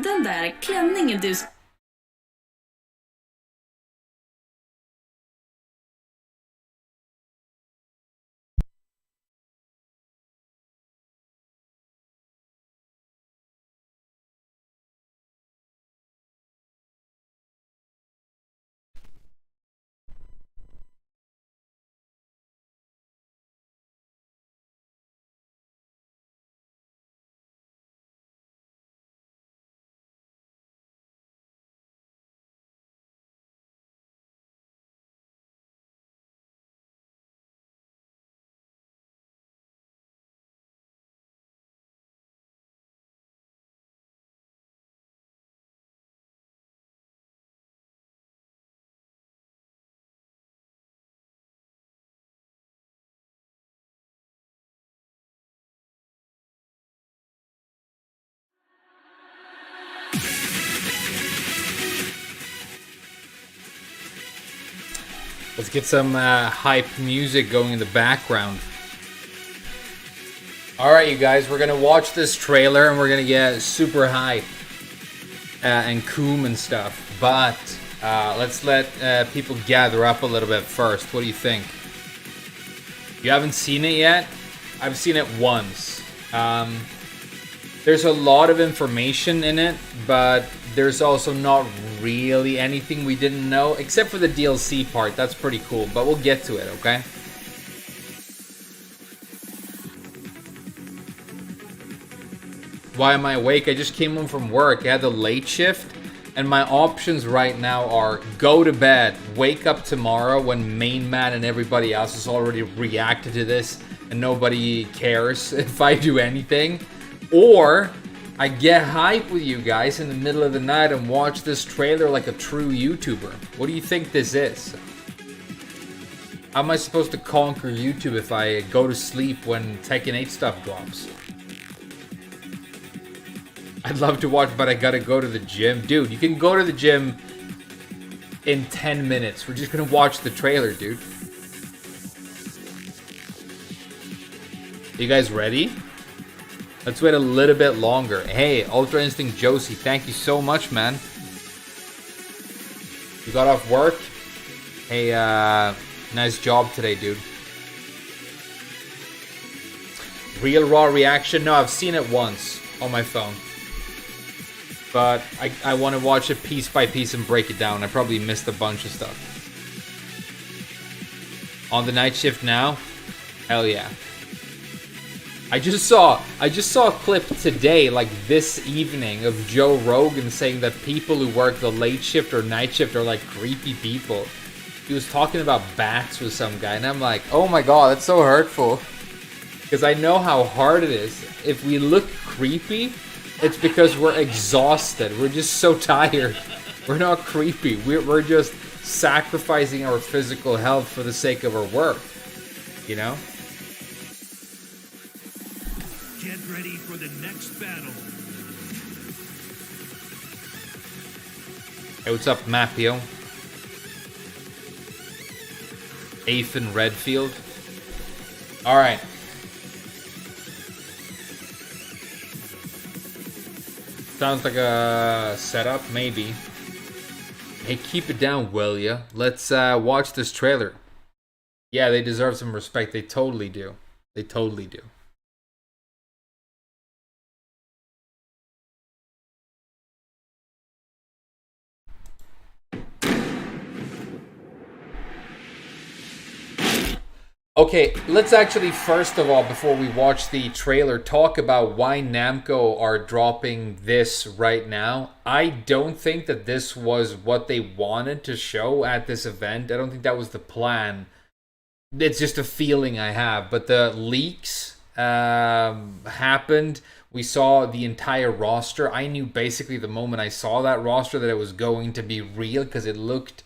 Den där klänningen du... Let's get some hype music going in the background. Alright, you guys, we're gonna watch this trailer and we're gonna get super hype and coom and stuff. But let's let people gather up a little bit first. What do you think? You haven't seen it yet? I've seen it once. There's a lot of information in it, but there's also not really anything we didn't know, except for the DLC part. That's pretty cool, but we'll get to it, okay? Why am I awake? I just came home from work. I had the late shift, and my options right now are go to bed, wake up tomorrow when main man and everybody else has already reacted to this, and nobody cares if I do anything. Or I get hype with you guys in the middle of the night and watch this trailer like a true YouTuber. What do you think this is? How am I supposed to conquer YouTube if I go to sleep when Tekken 8 stuff drops? I'd love to watch, but I gotta go to the gym. Dude, you can go to the gym in 10 minutes. We're just gonna watch the trailer, dude. You guys ready? Let's wait a little bit longer. Hey, Ultra Instinct Josie, thank you so much, man. You got off work? Hey, nice job today, dude. Real raw reaction? No, I've seen it once on my phone. But I want to watch it piece by piece and break it down. I probably missed a bunch of stuff. On the night shift now? Hell yeah. I just saw a clip today, like this evening, of Joe Rogan saying that people who work the late shift or night shift are like creepy people. He was talking about bats with some guy, and I'm like, oh my god, that's so hurtful. Because I know how hard it is. If we look creepy, it's because we're exhausted. We're just so tired. We're not creepy. We're just sacrificing our physical health for the sake of our work. You know? Get ready for the next battle. Hey, what's up, Mapio? Ethan Redfield. Alright. Sounds like a setup, maybe. Hey, keep it down, will ya? Let's watch this trailer. Yeah, they deserve some respect. They totally do. They totally do. Okay, let's actually, first of all, before we watch the trailer, talk about why Namco are dropping this right now. I don't think that this was what they wanted to show at this event. I don't think that was the plan. It's just a feeling I have. But the leaks happened. We saw the entire roster. I knew basically the moment I saw that roster that it was going to be real because it looked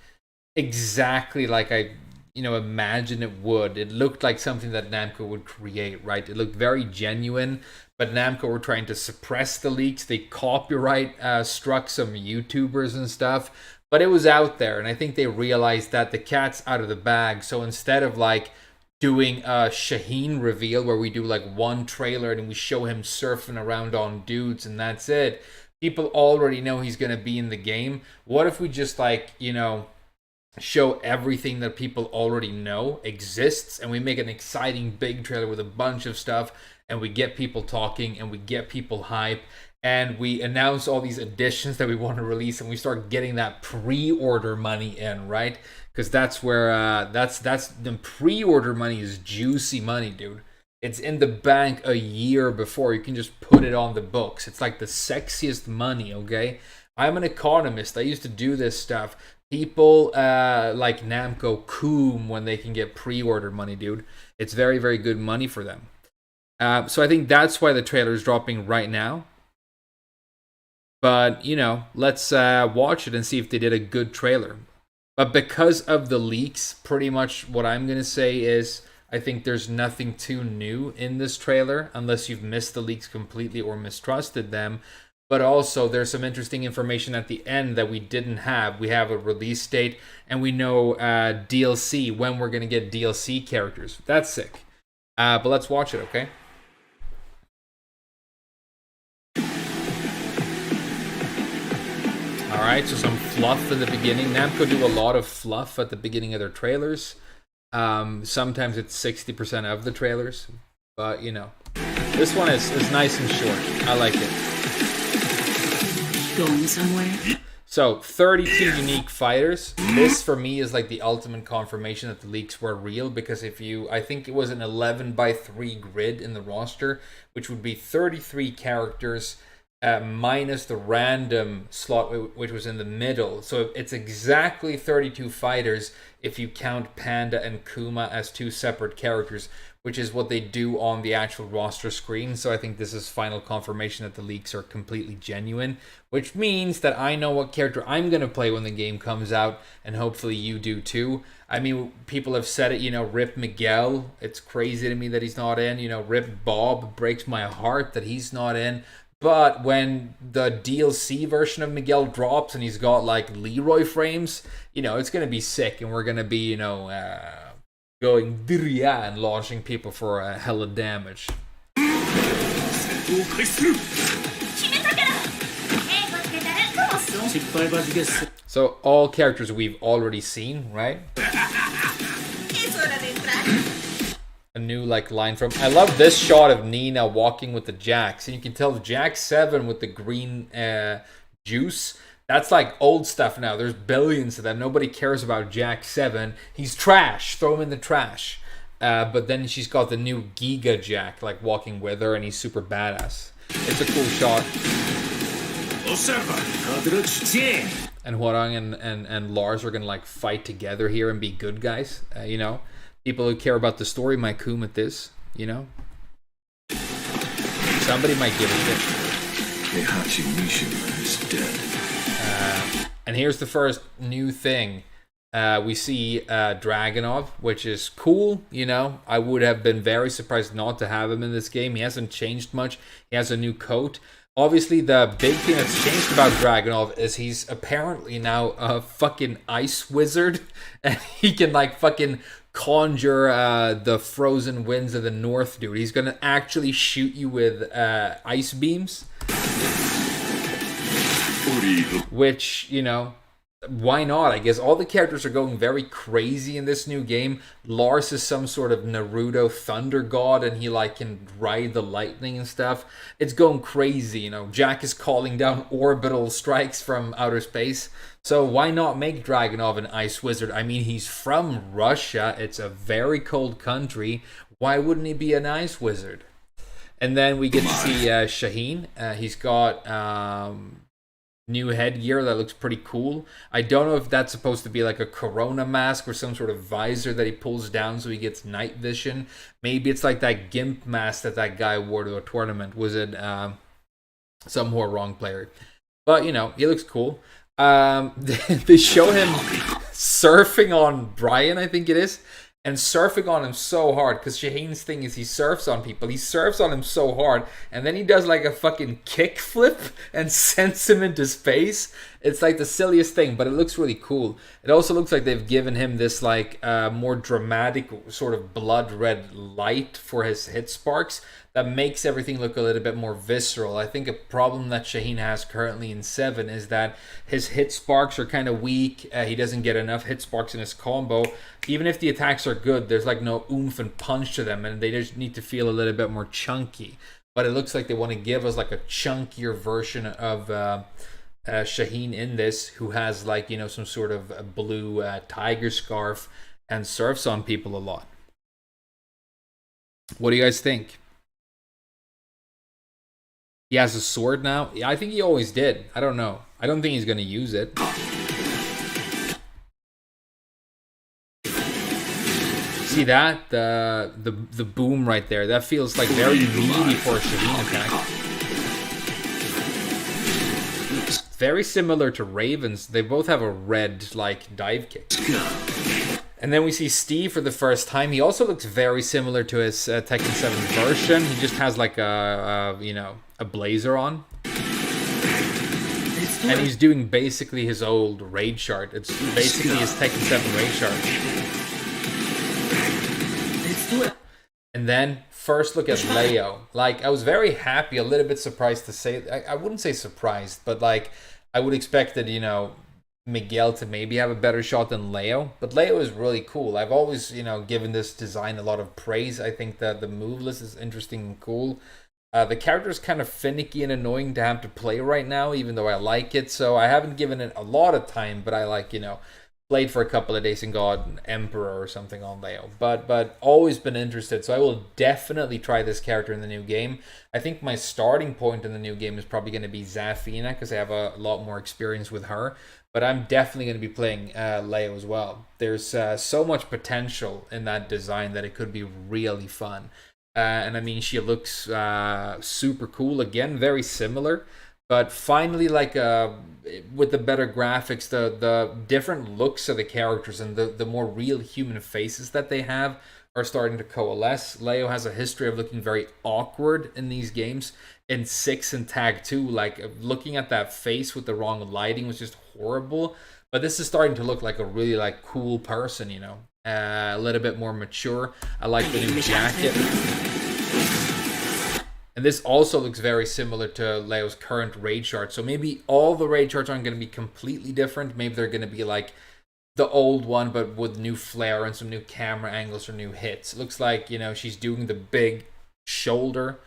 exactly like I imagine it would. It looked like something that Namco would create, right? It looked very genuine, but Namco were trying to suppress the leaks. They copyright struck some YouTubers and stuff, but it was out there, and I think they realized that the cat's out of the bag. So instead of like doing a Shaheen reveal where we do like one trailer and we show him surfing around on dudes and that's it, People already know he's going to be in the game. What if we just like, you know, show everything that people already know exists, and we make an exciting big trailer with a bunch of stuff, and we get people talking, and we get people hype, and we announce all these additions that we want to release, and we start getting that pre-order money in, right? Because that's where that's the pre-order money is juicy money, dude. It's in the bank a year before. You can just put it on the books. It's like the sexiest money, okay? I'm an economist. I used to do this stuff. People like Namco coom when they can get pre-order money, dude. It's very, very good money for them. So I think that's why the trailer is dropping right now. But, you know, let's watch it and see if they did a good trailer. But because of the leaks, pretty much what I'm going to say is I think there's nothing too new in this trailer unless you've missed the leaks completely or mistrusted them. But also, there's some interesting information at the end that we didn't have. We have a release date, and we know DLC, when we're going to get DLC characters. That's sick. But let's watch it, okay? Alright, so some fluff in the beginning. Namco do a lot of fluff at the beginning of their trailers. Sometimes it's 60% of the trailers. But, you know. This one is nice and short. I like it. Going somewhere? So, 32 unique fighters. This, for me, is like the ultimate confirmation that the leaks were real, because I think it was an 11x3 grid in the roster, which would be 33 characters, minus the random slot, which was in the middle. So, it's exactly 32 fighters if you count Panda and Kuma as two separate characters, which is what they do on the actual roster screen. So I think this is final confirmation that the leaks are completely genuine, which means that I know what character I'm going to play when the game comes out, and hopefully you do too. I mean, people have said it, you know, Rip Miguel. It's crazy to me that he's not in. You know, Rip Bob. Breaks my heart that he's not in. But when the DLC version of Miguel drops and he's got like Leroy frames, you know, it's going to be sick, and we're going to be, you know, going Dirya and launching people for a hella damage. So all characters we've already seen, right? A new like line from... I love this shot of Nina walking with the Jax. And you can tell Jax 7 with the green juice. That's like old stuff now. There's billions of them. Nobody cares about Jack 7. He's trash. Throw him in the trash. But then she's got the new Giga Jack, like walking with her, and he's super badass. It's a cool shot. And Hwarang and Lars are gonna like fight together here and be good guys. You know, people who care about the story might coom at this. You know, somebody might give a shit. Heihachi Mishima is dead. And here's the first new thing. We see Dragunov, which is cool, you know. I would have been very surprised not to have him in this game. He hasn't changed much. He has a new coat. Obviously, the big thing that's changed about Dragunov is he's apparently now a fucking ice wizard. And he can, like, fucking conjure the frozen winds of the north, dude. He's gonna actually shoot you with ice beams. Which, you know, why not? I guess all the characters are going very crazy in this new game. Lars is some sort of Naruto thunder god, and he like can ride the lightning and stuff. It's going crazy, you know. Jack is calling down orbital strikes from outer space. So why not make Dragunov an ice wizard? I mean, he's from Russia. It's a very cold country. Why wouldn't he be an ice wizard? And then we get to see Shaheen. He's got new headgear that looks pretty cool. I don't know if that's supposed to be like a corona mask or some sort of visor that he pulls down so he gets night vision. Maybe it's like that gimp mask that guy wore to a tournament. Was it some wrong player? But, you know, he looks cool. They show him surfing on Brian, I think it is. And surfing on him so hard, because Shaheen's thing is he surfs on people. He surfs on him so hard, and then he does like a fucking kickflip and sends him into space. It's like the silliest thing, but it looks really cool. It also looks like they've given him this like more dramatic sort of blood red light for his hit sparks. that makes everything look a little bit more visceral. I think a problem that Shaheen has currently in 7 is that his hit sparks are kind of weak. He doesn't get enough hit sparks in his combo. Even if the attacks are good, there's like no oomph and punch to them, and they just need to feel a little bit more chunky. But it looks like they want to give us like a chunkier version of Shaheen in this, who has like, you know, some sort of a blue tiger scarf and surfs on people a lot. What do you guys think? He has a sword now? Yeah, I think he always did. I don't know. I don't think he's going to use it. See that? The boom right there. That feels like very meaty for a Shaheen attack. Very similar to Raven's. They both have a red, like, dive kick. And then we see Steve for the first time. He also looks very similar to his Tekken 7 version. He just has like a you know, a blazer on. And he's doing basically his old raid chart. It's basically his Tekken 7 raid chart. And then first look at Leo. Like, I was very happy, a little bit surprised to say. I wouldn't say surprised, but like I would expect that, you know, Miguel to maybe have a better shot than Leo, but Leo is really cool. I've always, you know, given this design a lot of praise. I think that the move list is interesting and cool. The character is kind of finicky and annoying to have to play right now, even though I like it. So I haven't given it a lot of time, but I like, you know, played for a couple of days and got an Emperor or something on Leo. But always been interested, so I will definitely try this character in the new game. I think my starting point in the new game is probably going to be Zafina, because I have a lot more experience with her. But I'm definitely going to be playing Leo as well. There's so much potential in that design that it could be really fun. And I mean, she looks super cool. Again, very similar. But finally, like with the better graphics, the different looks of the characters and the more real human faces that they have are starting to coalesce. Leo has a history of looking very awkward in these games. In 6 and Tag 2, like looking at that face with the wrong lighting was just horrible. But this is starting to look like a really like cool person, you know, a little bit more mature. I like the new jacket. And this also looks very similar to Leo's current raid chart. So maybe all the raid charts aren't going to be completely different. Maybe they're going to be like the old one, but with new flair and some new camera angles or new hits. It looks like, you know, she's doing the big shoulder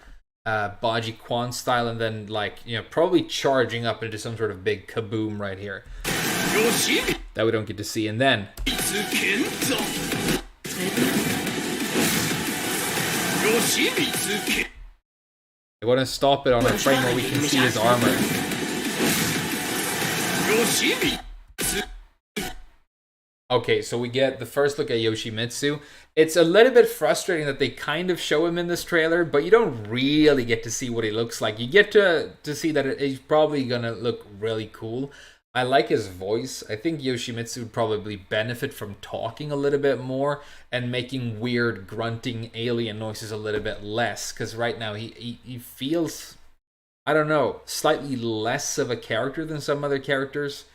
Baji Kwan style, and then like, you know, probably charging up into some sort of big kaboom right here that we don't get to see. And then I want to stop it on a frame where we can see his armor. Okay, so we get the first look at Yoshimitsu. It's a little bit frustrating that they kind of show him in this trailer, but you don't really get to see what he looks like. You get to see that he's probably going to look really cool. I like his voice. I think Yoshimitsu would probably benefit from talking a little bit more and making weird grunting alien noises a little bit less, because right now he feels, I don't know, slightly less of a character than some other characters.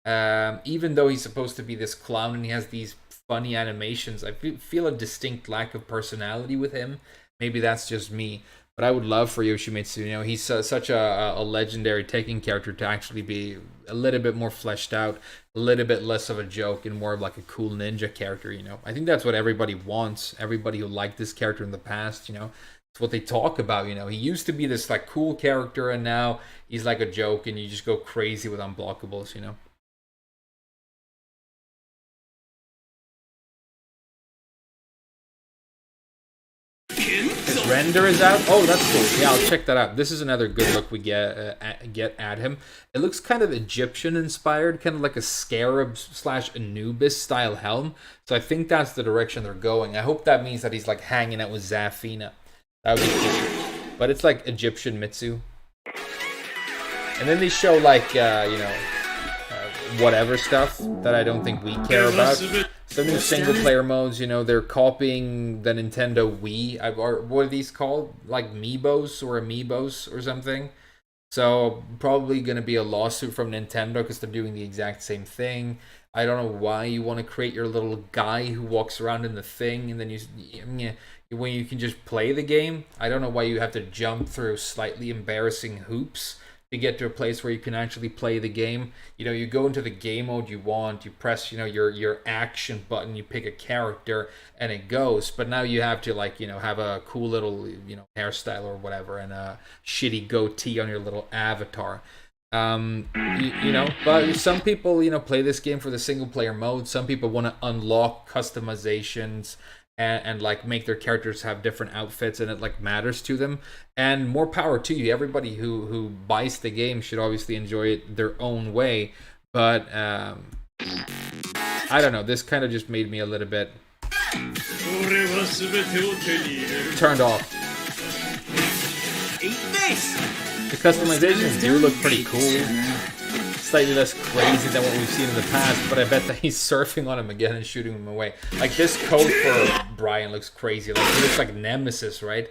Even though he's supposed to be this clown and he has these funny animations, I feel a distinct lack of personality with him. Maybe that's just me, but I would love for Yoshimitsu. You know, he's such a legendary Tekken character to actually be a little bit more fleshed out, a little bit less of a joke, and more of like a cool ninja character. You know, I think that's what everybody wants. Everybody who liked this character in the past, you know, it's what they talk about. You know, he used to be this like cool character, and now he's like a joke, and you just go crazy with unblockables. You know. His render is out. Oh, that's cool. Yeah, I'll check that out. This is another good look we get at him. It looks kind of Egyptian inspired, kind of like a scarab / Anubis style helm. So I think that's the direction they're going. I hope that means that he's like hanging out with Zafina. That would be cool. But it's like Egyptian Mitsu. And then they show like you know, whatever stuff that I don't think we care about. Some new single player modes, you know, they're copying the Nintendo Wii. Or what are these called? Like Amiibos or something. So probably going to be a lawsuit from Nintendo because they're doing the exact same thing. I don't know why you want to create your little guy who walks around in the thing, and then when you can just play the game. I don't know why you have to jump through slightly embarrassing hoops to get to a place where you can actually play the game. You go into the game mode you want, you press, your action button, you pick a character, and it goes. But now you have to have a cool little, hairstyle or whatever, and a shitty goatee on your little avatar. But some people, play this game for the single player mode. Some people want to unlock customizations and make their characters have different outfits, and it matters to them. And more power to you. Everybody who buys the game should obviously enjoy it their own way. But I don't know, this kind of just made me a little bit turned off. The customizations do look pretty cool. Slightly less crazy than what we've seen in the past, but I bet that he's surfing on him again and shooting him away. This code for Brian looks crazy. He looks like Nemesis, right?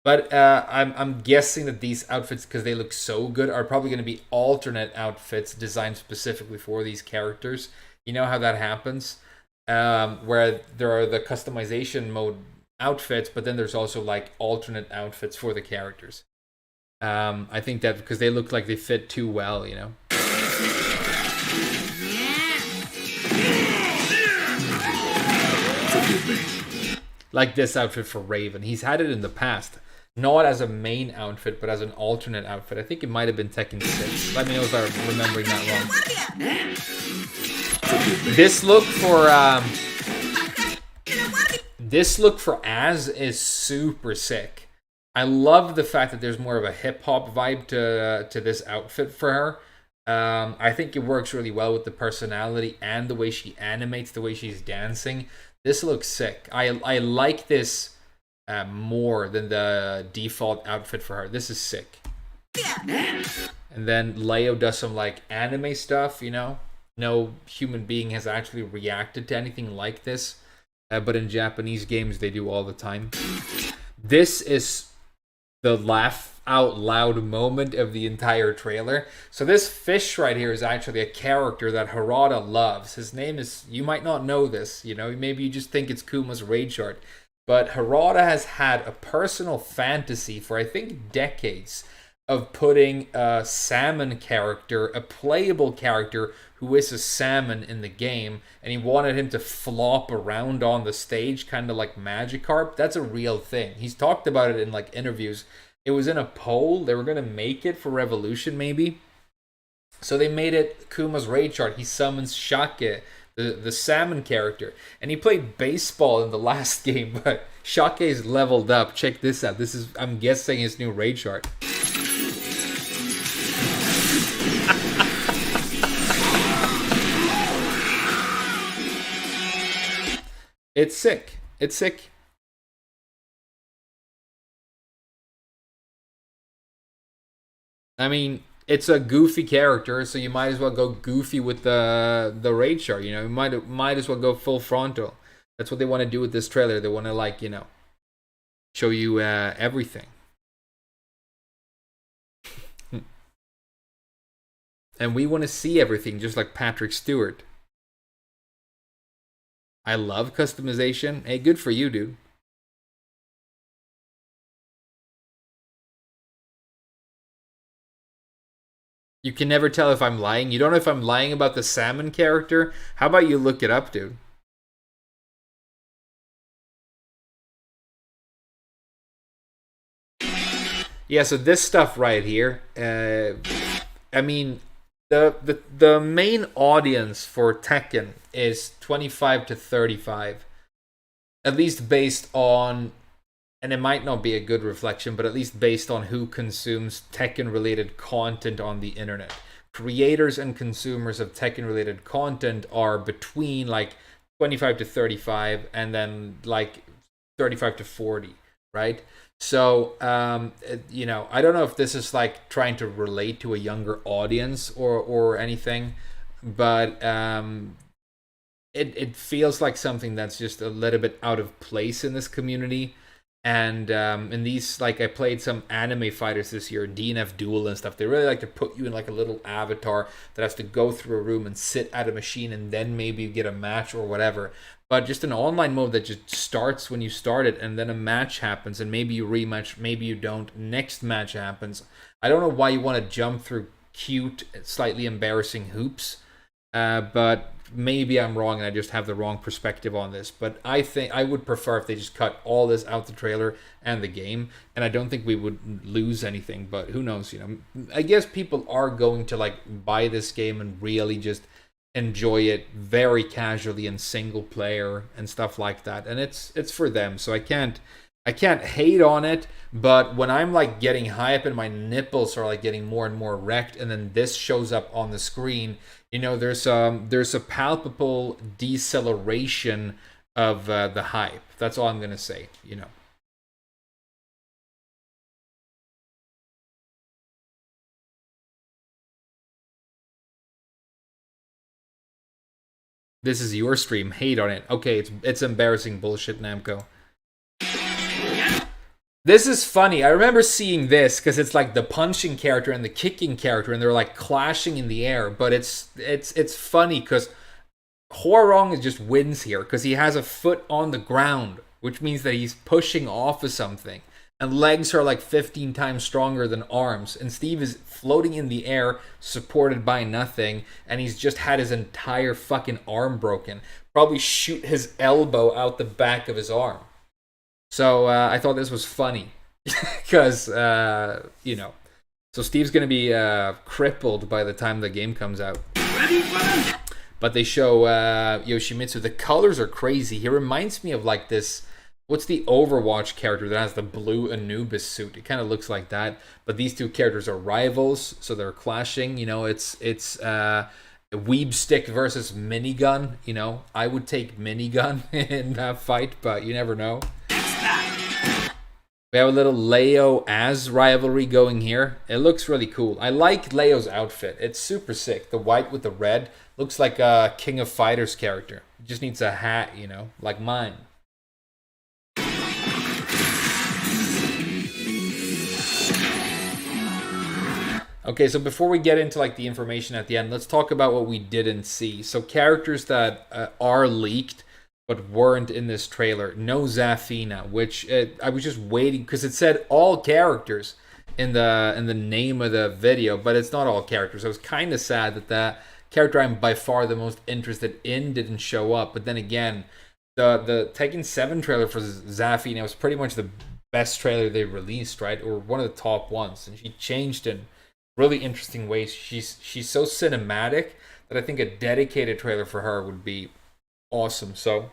But I'm guessing that these outfits, because they look so good, are probably going to be alternate outfits designed specifically for these characters. You know how that happens? Where there are the customization mode outfits, but then there's also alternate outfits for the characters. I think that because they look like they fit too well, Like this outfit for Raven. He's had it in the past. Not as a main outfit, but as an alternate outfit. I think it might have been Tekken 6. Let me know if I'm remembering that wrong. This look for Az is super sick. I love the fact that there's more of a hip-hop vibe to this outfit for her. I think it works really well with the personality and the way she animates, the way she's dancing. This looks sick. I like this more than the default outfit for her. This is sick. And then Leo does some anime stuff, No human being has actually reacted to anything like this. But in Japanese games, they do all the time. This is the laugh out loud moment of the entire trailer. So this fish right here is actually a character that Harada loves. His name is, you might not know this, maybe you just think it's Kuma's Rage Art. But Harada has had a personal fantasy for I think decades of putting a salmon character, a playable character who is a salmon in the game, and he wanted him to flop around on the stage, kind of like Magikarp. That's a real thing. He's talked about it in interviews. It was in a poll. They were going to make it for Revolution, maybe. So they made it Kuma's Rage Art. He summons Shake, the salmon character. And he played baseball in the last game, but Shake's leveled up. Check this out. This is, I'm guessing, his new Rage Art. It's sick. It's sick. I mean, it's a goofy character, so you might as well go goofy with the Rage Chart. You might as well go full frontal. That's what they want to do with this trailer. They want to show you everything. And we want to see everything, just like Patrick Stewart. I love customization. Hey, good for you, dude. You can never tell if I'm lying. You don't know if I'm lying about the salmon character? How about you look it up, dude? Yeah, so this stuff right here, I mean, the main audience for Tekken is 25 to 35. At least based on, and it might not be a good reflection, but at least based on who consumes Tekken-related content on the internet. Creators and consumers of Tekken-related content are between 25 to 35 and then 35 to 40, right? So, I don't know if this is trying to relate to a younger audience or anything, but it feels like something that's just a little bit out of place in this community. And in these, like, I played some anime fighters this year, DNF Duel and stuff. They really like to put you in like a little avatar that has to go through a room and sit at a machine, and then maybe you get a match or whatever. But just an online mode that just starts when you start it, and then a match happens, and maybe you rematch, maybe you don't. Next match happens. I don't know why you want to jump through cute, slightly embarrassing hoops, but maybe I'm wrong and I just have the wrong perspective on this. But I think I would prefer if they just cut all this out the trailer and the game, and I don't think we would lose anything. But who knows? You know, I guess people are going to like buy this game and really just enjoy it very casually in single player and stuff like that, and it's for them. So I can't hate on it, but when I'm like getting hype and my nipples are like getting more and more wrecked, and then this shows up on the screen, you know, there's a palpable deceleration of the hype. That's all I'm gonna say. You know. This is your stream. Hate on it. Okay, it's embarrassing bullshit, Namco. This is funny. I remember seeing this because it's like the punching character and the kicking character, and they're like clashing in the air. But it's funny because Huarong just wins here because he has a foot on the ground, which means that he's pushing off of something. And legs are like 15 times stronger than arms. And Steve is floating in the air, supported by nothing, and he's just had his entire fucking arm broken. Probably shoot his elbow out the back of his arm. So I thought this was funny because you know. So Steve's gonna be crippled by the time the game comes out. But they show Yoshimitsu. The colors are crazy. He reminds me of like this. What's the Overwatch character that has the blue Anubis suit? It kind of looks like that. But these two characters are rivals, so they're clashing. You know, it's Weeb Stick versus Minigun. You know, I would take Minigun in that fight, but you never know. We have a little Leo Az rivalry going here. It looks really cool. I like Leo's outfit. It's super sick. The white with the red looks like a King of Fighters character. He just needs a hat, you know, like mine. Okay, so before we get into like the information at the end, let's talk about what we didn't see. So characters that are leaked but weren't in this trailer. No Zafina, which I was just waiting because it said all characters in the name of the video, but it's not all characters. I was kind of sad that that character I'm by far the most interested in didn't show up. But then again, the Tekken 7 trailer for Zafina was pretty much the best trailer they released, right? Or one of the top ones, and she changed in really interesting ways. She's so cinematic that I think a dedicated trailer for her would be awesome. So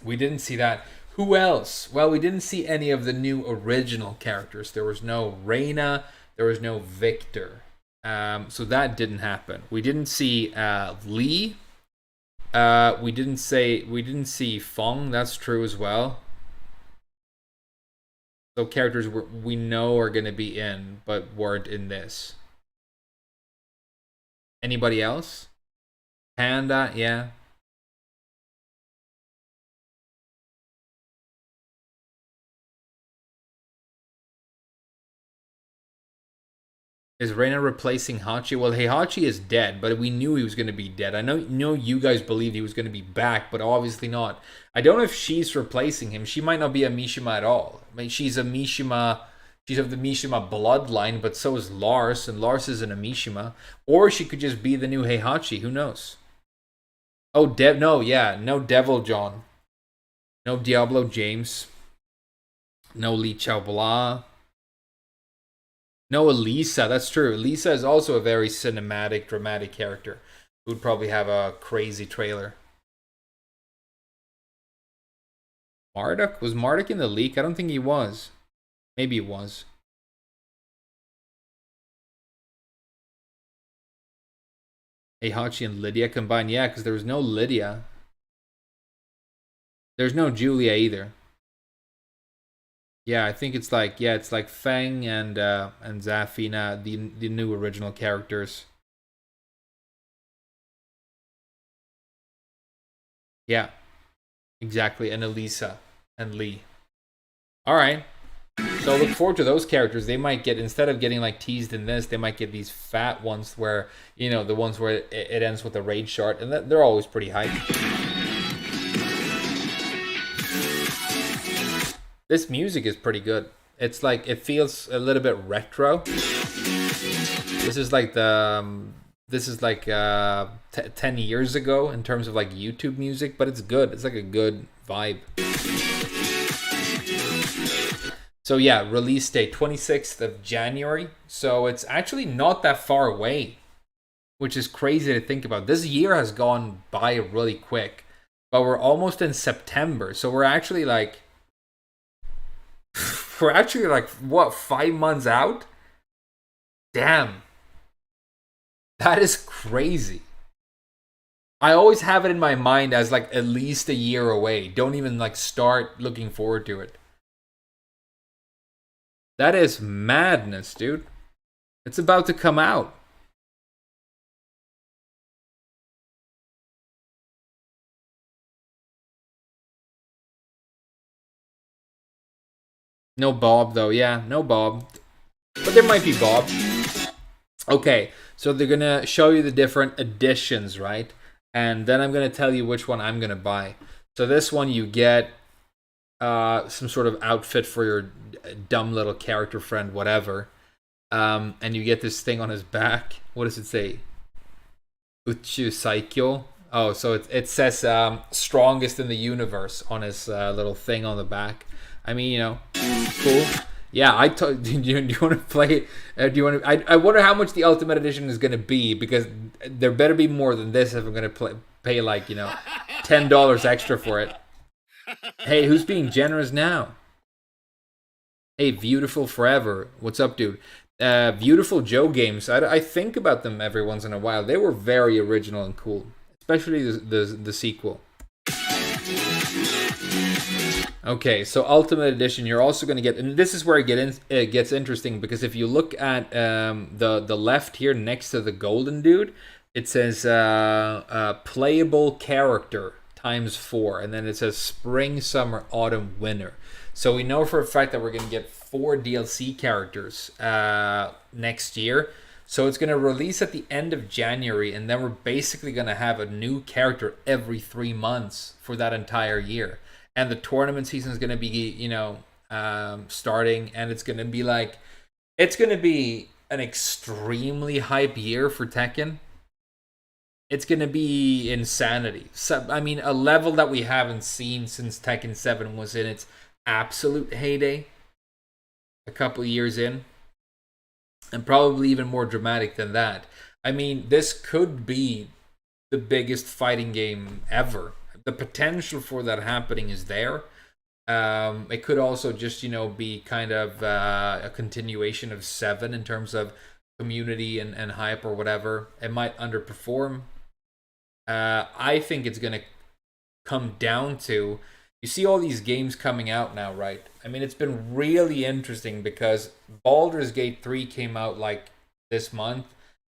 we didn't see that. Who else? Well, we didn't see any of the new original characters. There was no Reina. There was no Victor. So that didn't happen. We didn't see Lee. We didn't see Fong. That's true as well. So characters we know are going to be in, but weren't in this. Anybody else? Panda, yeah. Is Reina replacing Hachi? Well, Heihachi is dead, but we knew he was going to be dead. I know you guys believed he was going to be back, but obviously not. I don't know if she's replacing him. She might not be a Mishima at all. I mean, she's a Mishima. She's of the Mishima bloodline, but so is Lars, and Lars isn't a Mishima. Or she could just be the new Heihachi. Who knows? Oh, no Devil John. No Diablo James. No Li Chao Blah. No, Elisa, that's true. Elisa is also a very cinematic, dramatic character who would probably have a crazy trailer. Marduk? Was Marduk in the leak? I don't think he was. Maybe he was. Heihachi and Lydia combined. Yeah, because there was no Lydia. There's no Julia either. Yeah, I think it's like Feng and Zafina, the new original characters. Yeah, exactly, and Elisa and Lee. All right. So look forward to those characters. They might get, instead of getting like teased in this, they might get these fat ones where, you know, the ones where it ends with a raid shard, and they're always pretty hype. This music is pretty good. It's like, it feels a little bit retro. This is like 10 years ago in terms of like YouTube music, but it's good. It's like a good vibe. So yeah, release date 26th of January. So it's actually not that far away, which is crazy to think about. This year has gone by really quick, but we're almost in September. So we're actually like what, 5 months out? Damn. That is crazy. I always have it in my mind as like at least a year away. Don't even like start looking forward to it. That is madness, dude. It's about to come out. No Bob, though. Yeah, no Bob. But there might be Bob. Okay, so they're going to show you the different editions, right? And then I'm going to tell you which one I'm going to buy. So this one, you get some sort of outfit for your dumb little character friend, whatever. And you get this thing on his back. What does it say? Uchu Saikyo. Oh, so it says strongest in the universe on his little thing on the back. I mean, you know, cool. Yeah, do you want to play? Do you want to? I wonder how much the Ultimate Edition is going to be, because there better be more than this if I'm going to pay like, you know, $10 extra for it. Hey, who's being generous now? Hey, Beautiful Forever. What's up, dude? Beautiful Joe games. I think about them every once in a while. They were very original and cool, especially the sequel. Okay, so Ultimate Edition, you're also going to get, and this is where it gets interesting, because if you look at the left here next to the golden dude, it says playable character ×4, and then it says spring, summer, autumn, winter. So we know for a fact that we're going to get 4 DLC characters next year. So it's going to release at the end of January, and then we're basically going to have a new character every 3 months for that entire year. And the tournament season is going to be, you know, starting, and it's going to be an extremely hype year for Tekken. It's going to be insanity. So, I mean, a level that we haven't seen since Tekken 7 was in its absolute heyday a couple of years in, and probably even more dramatic than that. I mean, this could be the biggest fighting game ever. The potential for that happening is there. It could also just, you know, be kind of a continuation of 7 in terms of community and hype or whatever. It might underperform. I think it's going to come down to, you see all these games coming out now, right? I mean, it's been really interesting because Baldur's Gate 3 came out like this month.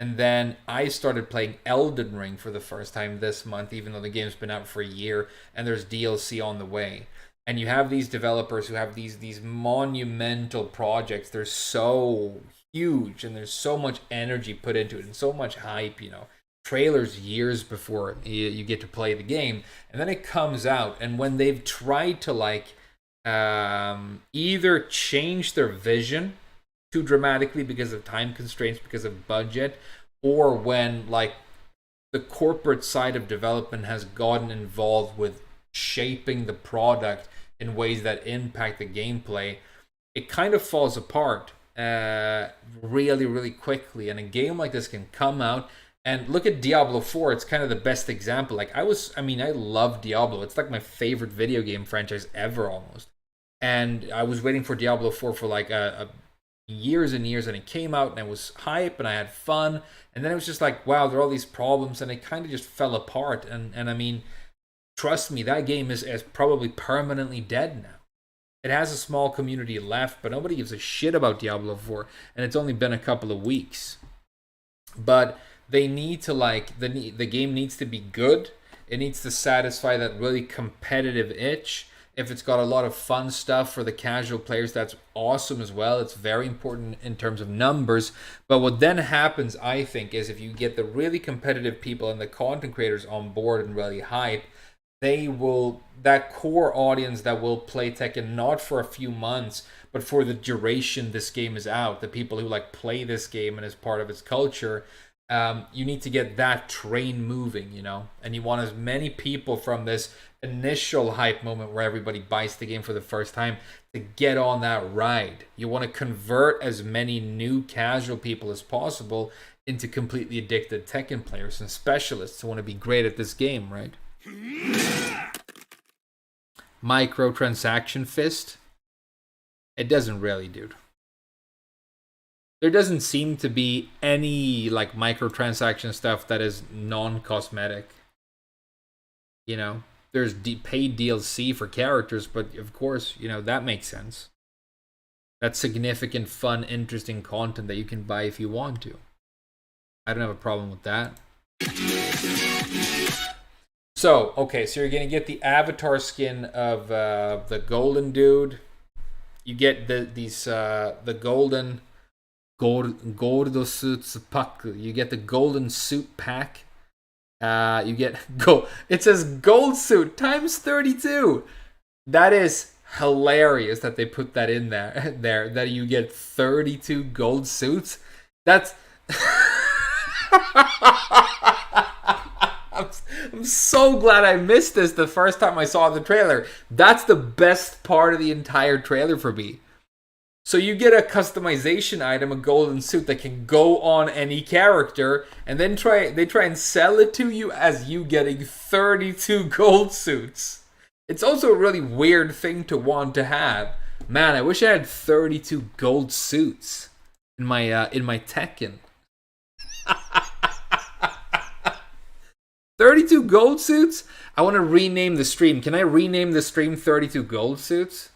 And then I started playing Elden Ring for the first time this month, even though the game's been out for a year, and there's DLC on the way. And you have these developers who have these monumental projects. They're so huge, and there's so much energy put into it, and so much hype, you know. Trailers years before you get to play the game, and then it comes out. And when they've tried to like either change their vision too dramatically because of time constraints, because of budget, or when like the corporate side of development has gotten involved with shaping the product in ways that impact the gameplay, it kind of falls apart really, really quickly. And a game like this can come out, and look at Diablo 4. It's kind of the best example. Like I love Diablo. It's like my favorite video game franchise ever almost. And I was waiting for Diablo 4 for like a years and years, and it came out, and it was hype, and I had fun, and then it was just like, wow, there are all these problems, and it kind of just fell apart. And I mean, trust me, that game is probably permanently dead now. It has a small community left, but nobody gives a shit about Diablo 4, and it's only been a couple of weeks. But they need to like, the game needs to be good. It needs to satisfy that really competitive itch. If it's got a lot of fun stuff for the casual players, that's awesome as well. It's very important in terms of numbers. But what then happens, I think, is if you get the really competitive people and the content creators on board and really hype, that core audience that will play Tekken not for a few months, but for the duration this game is out, the people who like play this game and is part of its culture, you need to get that train moving, you know, and you want as many people from this initial hype moment where everybody buys the game for the first time to get on that ride. You want to convert as many new casual people as possible into completely addicted Tekken players and specialists who want to be great at this game, right? Microtransaction fist? It doesn't really, dude. There doesn't seem to be any like microtransaction stuff that is non-cosmetic. You know, there's paid DLC for characters, but of course, you know, that makes sense. That's significant, fun, interesting content that you can buy if you want to. I don't have a problem with that. So, okay, so you're going to get the avatar skin of the golden dude. You get the golden gordo suits pack. You get the golden suit pack. You get it says gold suit times 32. That is hilarious that they put that in there that you get 32 gold suits. That's I'm so glad I missed this the first time I saw the trailer. That's the best part of the entire trailer for me. So you get a customization item, a golden suit that can go on any character, and then they try and sell it to you as you getting 32 gold suits. It's also a really weird thing to want to have. Man, I wish I had 32 gold suits in my Tekken. 32 gold suits? I want to rename the stream. Can I rename the stream 32 gold suits?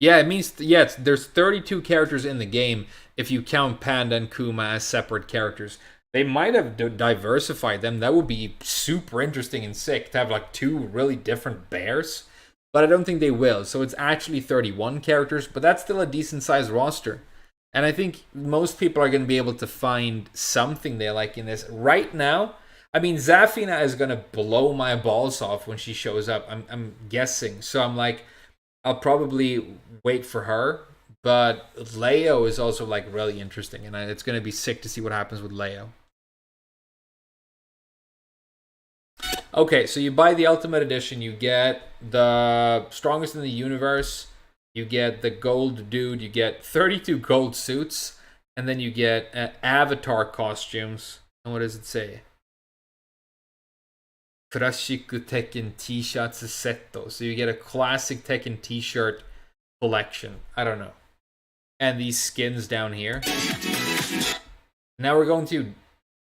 Yeah, it means, yes, there's 32 characters in the game if you count Panda and Kuma as separate characters. They might have diversified them. That would be super interesting and sick to have like two really different bears. But I don't think they will. So it's actually 31 characters, but that's still a decent sized roster. And I think most people are going to be able to find something they like in this. Right now, I mean, Zafina is going to blow my balls off when she shows up. I'm guessing. So I'm like, I'll probably wait for her. But Leo is also like really interesting. And it's going to be sick to see what happens with Leo. Okay, so you buy the Ultimate Edition, you get the strongest in the universe, you get the gold dude, you get 32 gold suits, and then you get avatar costumes. And what does it say? Kurashiku Tekken T-shirts setto. So you get a classic Tekken T-shirt collection. I don't know. And these skins down here. Now we're going to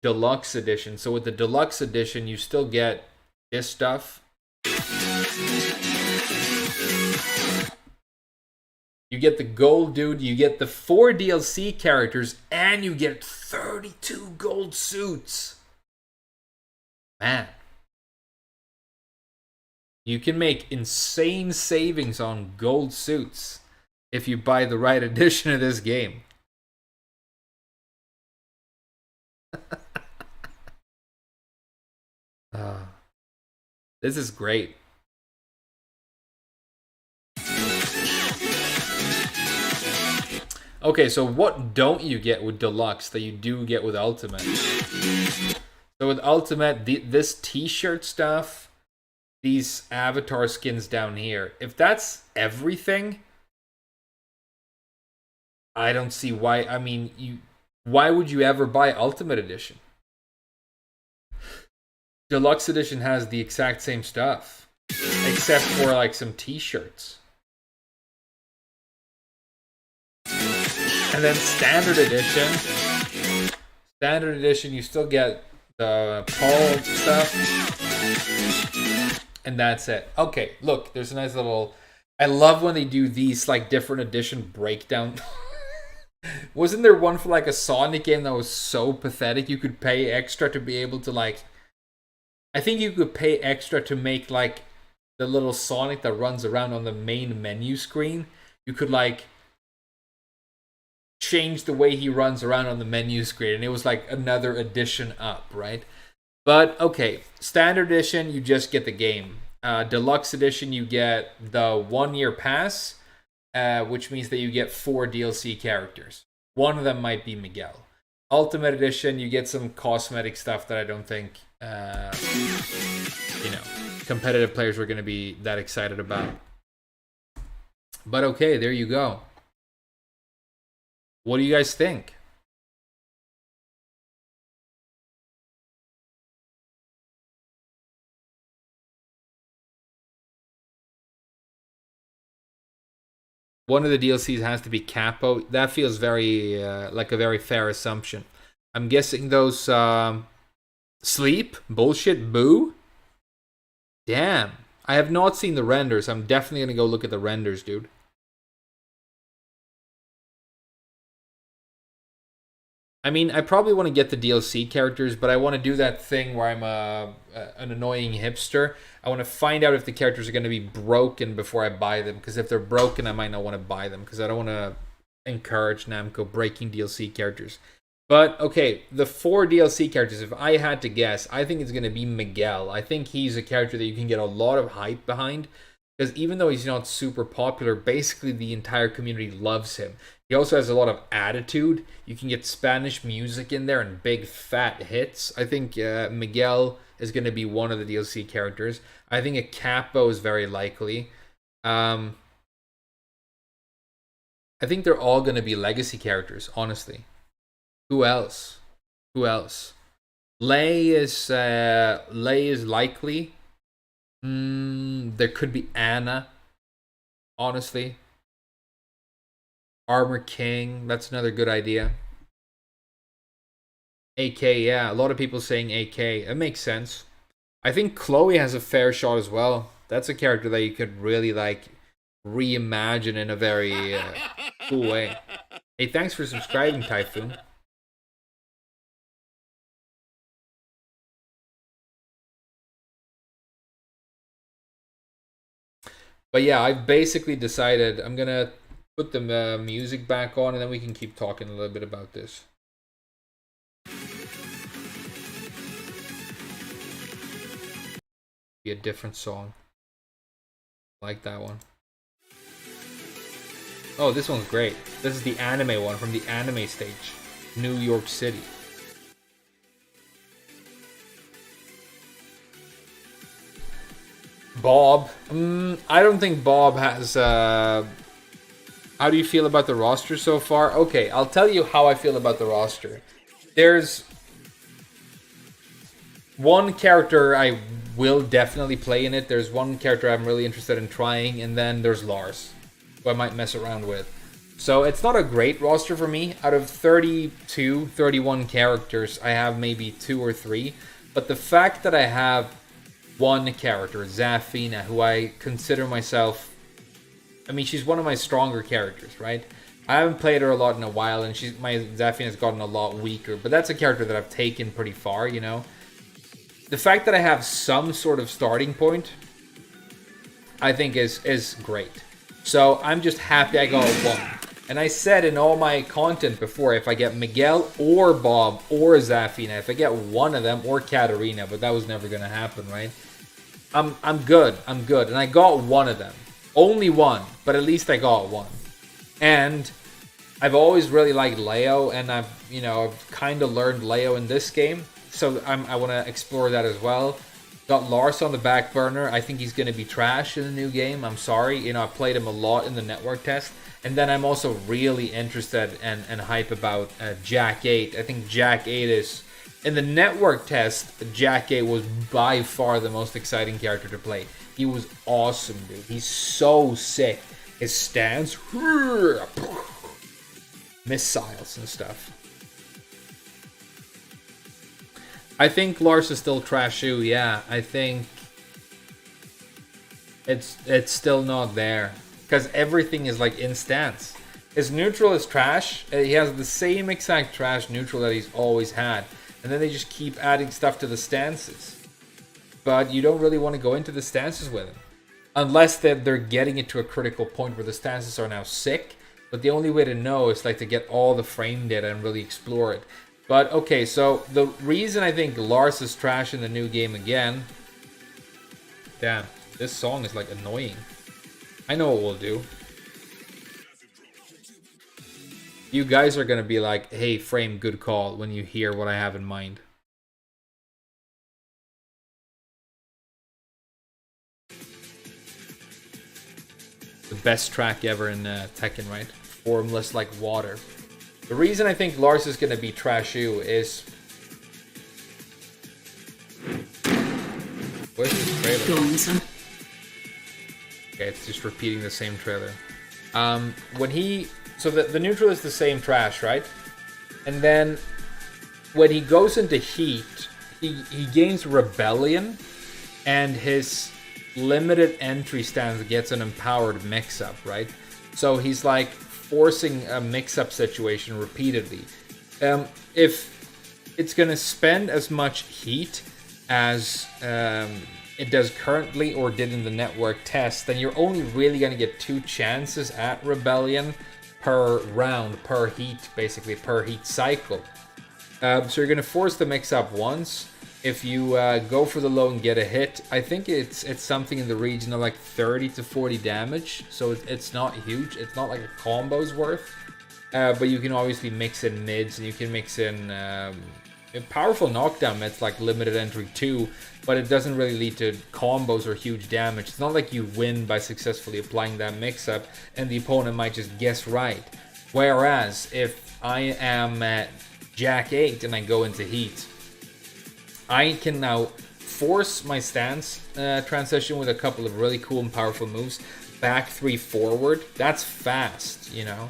Deluxe Edition. So with the Deluxe Edition, you still get this stuff. You get the gold dude, you get the 4 DLC characters, and you get 32 gold suits. Man. You can make insane savings on gold suits if you buy the right edition of this game. This is great. Okay, so what don't you get with Deluxe that you do get with Ultimate? So with Ultimate, this t-shirt stuff, these avatar skins down here, if that's everything, I don't see why. I mean, why would you ever buy Ultimate Edition? Deluxe Edition has the exact same stuff, except for like some t-shirts. And then Standard Edition, you still get the Paul stuff. And that's it. Okay, look, there's a nice little... I love when they do these like different edition breakdown. Wasn't there one for like a Sonic game that was so pathetic you could pay extra to be able to like... I think you could pay extra to make like the little Sonic that runs around on the main menu screen. You could like change the way he runs around on the menu screen, and it was like another edition up, right? But okay, standard edition, you just get the game. Deluxe edition, you get the 1 year pass, which means that you get 4 DLC characters. One of them might be Miguel. Ultimate edition, you get some cosmetic stuff that I don't think, competitive players were going to be that excited about. But okay, there you go. What do you guys think? One of the DLCs has to be Capo. That feels very like a very fair assumption. I'm guessing those sleep bullshit boo. Damn, I have not seen the renders. I'm definitely gonna go look at the renders, dude. I mean, I probably want to get the DLC characters, but I want to do that thing where I'm an annoying hipster. I want to find out if the characters are going to be broken before I buy them, because if they're broken, I might not want to buy them, because I don't want to encourage Namco breaking DLC characters. But, okay, the 4 DLC characters, if I had to guess, I think it's going to be Miguel. I think he's a character that you can get a lot of hype behind, because even though he's not super popular, basically the entire community loves him. He also has a lot of attitude. You can get Spanish music in there and big fat hits. I think Miguel is going to be one of the DLC characters. I think a Capo is very likely. I think they're all going to be legacy characters, honestly. Who else? Lei is likely. There could be Anna, honestly. Armor King, that's another good idea. AK, yeah, a lot of people saying AK. It makes sense. I think Chloe has a fair shot as well. That's a character that you could really like reimagine in a very cool way. Hey, thanks for subscribing, Typhoon. But yeah, I've basically decided I'm gonna put the music back on, and then we can keep talking a little bit about this. Be a different song. I like that one. Oh, this one's great. This is the anime one from the anime stage. New York City. Bob. I don't think Bob has... How do you feel about the roster so far? Okay, I'll tell you how I feel about the roster. There's one character I will definitely play in it. There's one character I'm really interested in trying, and then there's Lars, who I might mess around with. So it's not a great roster for me. Out of 32, 31 characters, I have maybe 2 or 3. But the fact that I have one character, Zafina, who I consider myself... I mean, she's one of my stronger characters, right? I haven't played her a lot in a while, and my Zafina's gotten a lot weaker. But that's a character that I've taken pretty far, you know? The fact that I have some sort of starting point, I think is great. So I'm just happy I got one. And I said in all my content before, if I get Miguel or Bob or Zafina, if I get one of them, or Katarina, but that was never going to happen, right? I'm good. And I got one of them. Only one, but at least I got one. And I've always really liked Leo, and I've kind of learned Leo in this game. So I want to explore that as well. Got Lars on the back burner. I think he's going to be trash in the new game. I'm sorry. I played him a lot in the network test. And then I'm also really interested and hype about Jack 8. I think Jack 8 is... In the network test, Jack 8 was by far the most exciting character to play. He was awesome, dude. He's so sick. His stance... Missiles and stuff. I think Lars is still trash too, yeah. I think... It's still not there. Because everything is like in stance. His neutral is trash. He has the same exact trash neutral that he's always had. And then they just keep adding stuff to the stances. But you don't really want to go into the stances with him. Unless they're getting it to a critical point where the stances are now sick. But the only way to know is like to get all the frame data and really explore it. But okay, so the reason I think Lars is trash in the new game again... Damn, this song is like annoying. I know what we'll do. You guys are going to be like, hey, Frame, good call when you hear what I have in mind. The best track ever in Tekken, right? Formless like water. The reason I think Lars is going to be trashu is... Where's this trailer? Go on, son. Okay, it's just repeating the same trailer. When he... So the neutral is the same trash, right? And then when he goes into heat, he gains rebellion, and his limited entry stance gets an empowered mix-up, right? So he's like forcing a mix-up situation repeatedly. If it's gonna spend as much heat as it does currently or did in the network test, then you're only really gonna get 2 chances at rebellion per round, per heat, basically, per heat cycle. So you're going to force the mix-up once. If you go for the low and get a hit, I think it's something in the region of like 30 to 40 damage. So it's not huge. It's not like a combo's worth. But you can obviously mix in mids, and you can mix in powerful knockdown mids like limited entry 2, but it doesn't really lead to combos or huge damage. It's not like you win by successfully applying that mix-up and the opponent might just guess right. Whereas if I am at Jack 8 and I go into heat, I can now force my stance transition with a couple of really cool and powerful moves. Back 3 forward, that's fast, you know.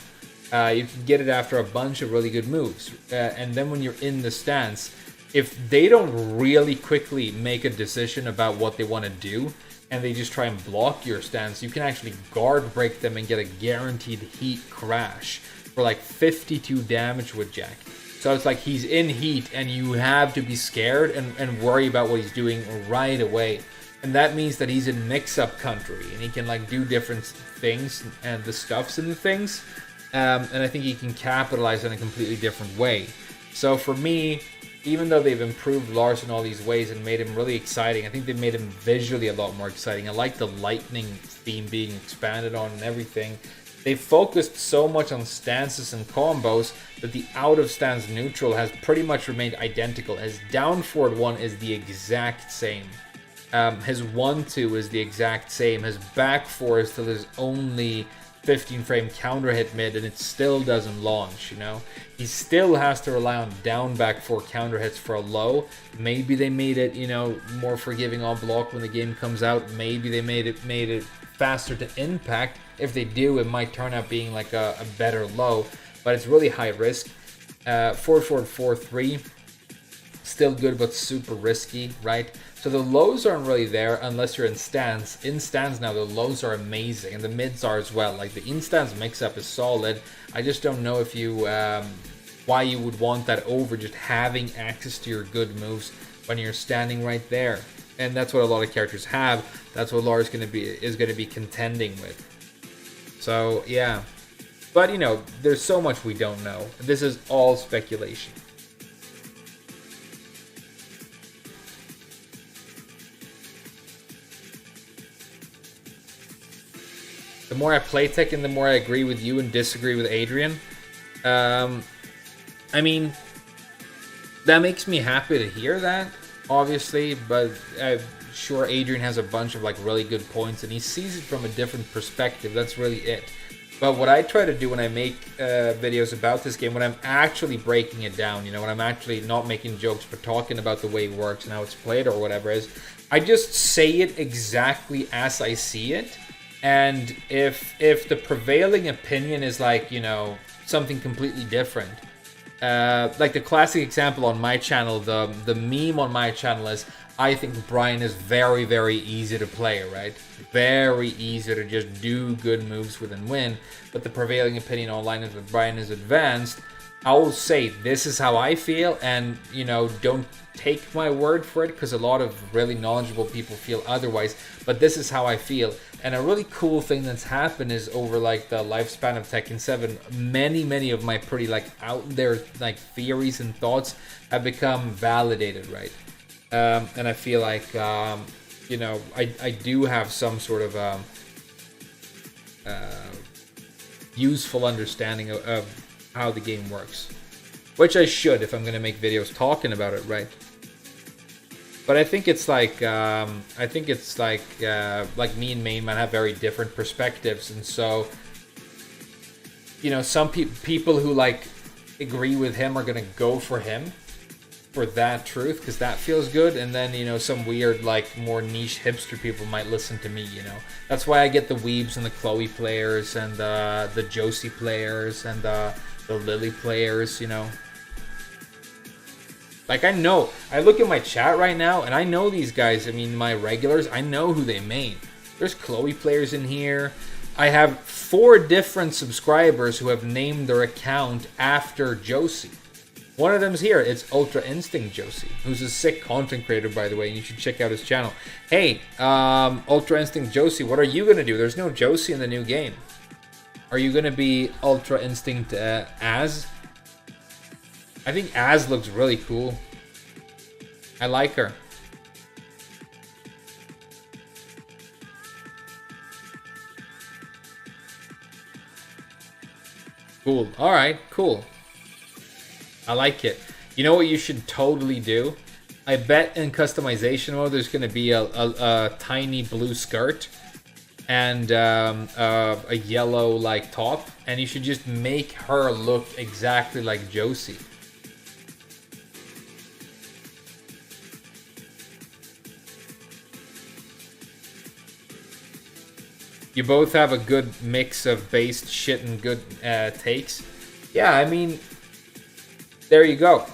You can get it after a bunch of really good moves. And then when you're in the stance, if they don't really quickly make a decision about what they want to do, and they just try and block your stance, you can actually guard break them and get a guaranteed heat crash for like 52 damage with Jack. So it's like he's in heat and you have to be scared and worry about what he's doing right away. And that means that he's in mix-up country and he can like do different things and the stuffs and the things. And I think he can capitalize in a completely different way. So for me, even though they've improved Lars in all these ways and made him really exciting, I think they've made him visually a lot more exciting. I like the lightning theme being expanded on and everything. They focused so much on stances and combos that the out-of-stance neutral has pretty much remained identical. His down forward 1 is the exact same. His 1-2 is the exact same. His back 4 is still his only 15 frame counter hit mid, and it still doesn't launch, you know. He still has to rely on down back 4 counter hits for a low. Maybe they made it, you know, more forgiving on block when the game comes out. Maybe they made it faster to impact. If they do, it might turn out being like a better low, but it's really high risk. 4-4-4-3, still good but super risky, right? So the lows aren't really there unless you're in stance. In stance now, the lows are amazing, and the mids are as well. Like the in-stance mix-up is solid. I just don't know if you why you would want that over just having access to your good moves when you're standing right there. And that's what a lot of characters have. That's what Lars is gonna be contending with. So yeah, but you know, there's so much we don't know. This is all speculation. The more I play Tekken, the more I agree with you and disagree with Adrian. I mean, that makes me happy to hear that, obviously, but I'm sure Adrian has a bunch of like really good points and he sees it from a different perspective. That's really it. But what I try to do when I make videos about this game, when I'm actually breaking it down, you know, when I'm actually not making jokes but talking about the way it works and how it's played or whatever, is I just say it exactly as I see it. And if the prevailing opinion is like, you know, something completely different, like the classic example on my channel, the meme on my channel is, I think Brian is very, very easy to play, right? Very easy to just do good moves with and win. But the prevailing opinion online is that Brian is advanced. I will say this is how I feel, and you know, don't take my word for it, because a lot of really knowledgeable people feel otherwise. But this is how I feel. And a really cool thing that's happened is over like the lifespan of Tekken 7, many of my pretty like out there like theories and thoughts have become validated, right? And I feel like you know, I do have some sort of useful understanding of how the game works, which I should if I'm gonna make videos talking about it, right? But I think it's like like me and Main Man have very different perspectives, and so you know, some people who like agree with him are gonna go for him for that truth because that feels good, and then you know, some weird like more niche hipster people might listen to me. You know, that's why I get the Weebs and the Chloe players and the Josie players and the Lily players. You know, like I look at my chat right now and I know these guys. I mean, my regulars, I know who they main. There's Chloe players in here. I have 4 different subscribers who have named their account after Josie. One of them's here. It's Ultra Instinct Josie, who's a sick content creator, by the way, and you should check out his channel. Hey, Ultra Instinct Josie, what are you gonna do? There's no Josie in the new game. Are you gonna be Ultra Instinct Az? I think Az looks really cool. I like her. Cool. All right. Cool. I like it. You know what you should totally do? I bet in customization mode there's going to be a tiny blue skirt and a yellow like top, and you should just make her look exactly like Josie. You both have a good mix of based shit and good takes. Yeah, I mean, there you go.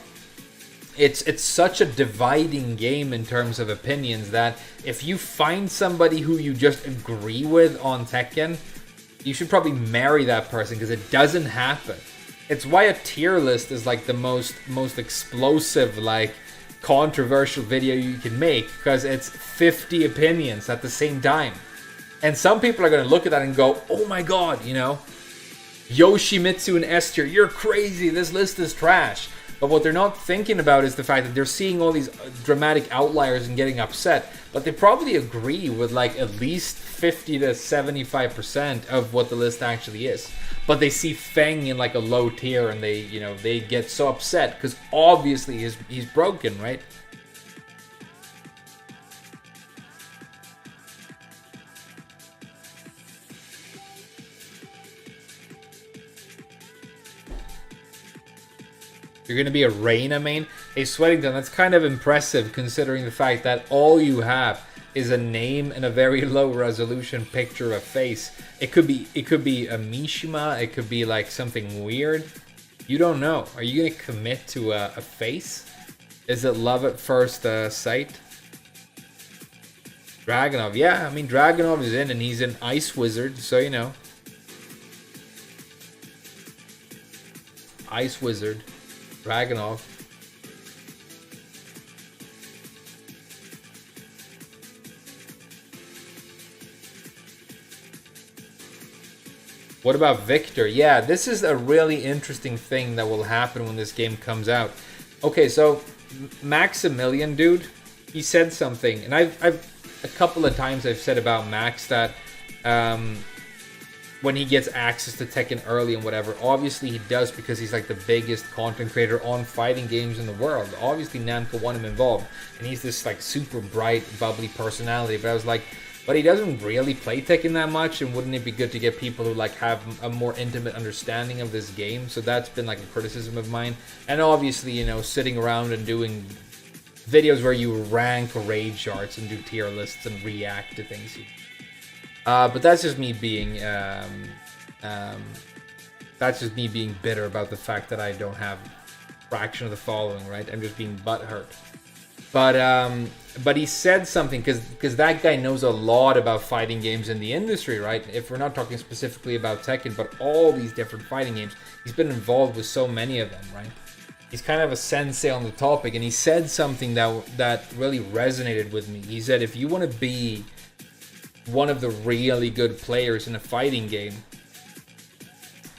It's such a dividing game in terms of opinions that if you find somebody who you just agree with on Tekken, you should probably marry that person, because it doesn't happen. It's why a tier list is like the most explosive, like controversial video you can make, because it's 50 opinions at the same time. And some people are going to look at that and go, oh my god, you know, Yoshimitsu and S tier, you're crazy, this list is trash. But what they're not thinking about is the fact that they're seeing all these dramatic outliers and getting upset. But they probably agree with like at least 50 to 75% of what the list actually is. But they see Feng in like a low tier and they, you know, they get so upset because obviously he's broken, right? You're going to be a Reina main? Hey, Sweatington, that's kind of impressive considering the fact that all you have is a name and a very low resolution picture of a face. It could be a Mishima, it could be like something weird. You don't know. Are you going to commit to a face? Is it love at first sight? Dragonov, yeah, I mean Dragonov is in and he's an ice wizard, so you know. Ice wizard. Dragonov. What about Victor? Yeah, this is a really interesting thing that will happen when this game comes out. Okay, so Maximilian, dude, he said something, and I've a couple of times I've said about Max that when he gets access to Tekken early and whatever, obviously he does because he's like the biggest content creator on fighting games in the world. Obviously Namco want him involved, and he's this like super bright, bubbly personality. But I was like, but he doesn't really play Tekken that much, and wouldn't it be good to get people who like have a more intimate understanding of this game? So that's been like a criticism of mine. And obviously, you know, sitting around and doing videos where you rank raid charts and do tier lists and react to things. But that's just me being bitter about the fact that I don't have fraction of the following, right? I'm just being butthurt. But he said something because that guy knows a lot about fighting games in the industry, right? If we're not talking specifically about Tekken, but all these different fighting games, he's been involved with so many of them, right? He's kind of a sensei on the topic, and he said something that really resonated with me. He said, if you want to be one of the really good players in a fighting game,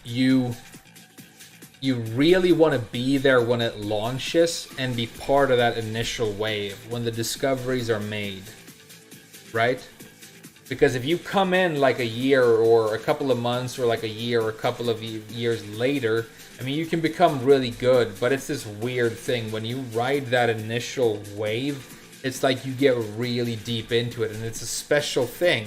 you really want to be there when it launches and be part of that initial wave when the discoveries are made, right? Because if you come in like a year or a couple of months or like a year or a couple of years later, I mean, you can become really good, but it's this weird thing. When you ride that initial wave, it's like you get really deep into it, and it's a special thing.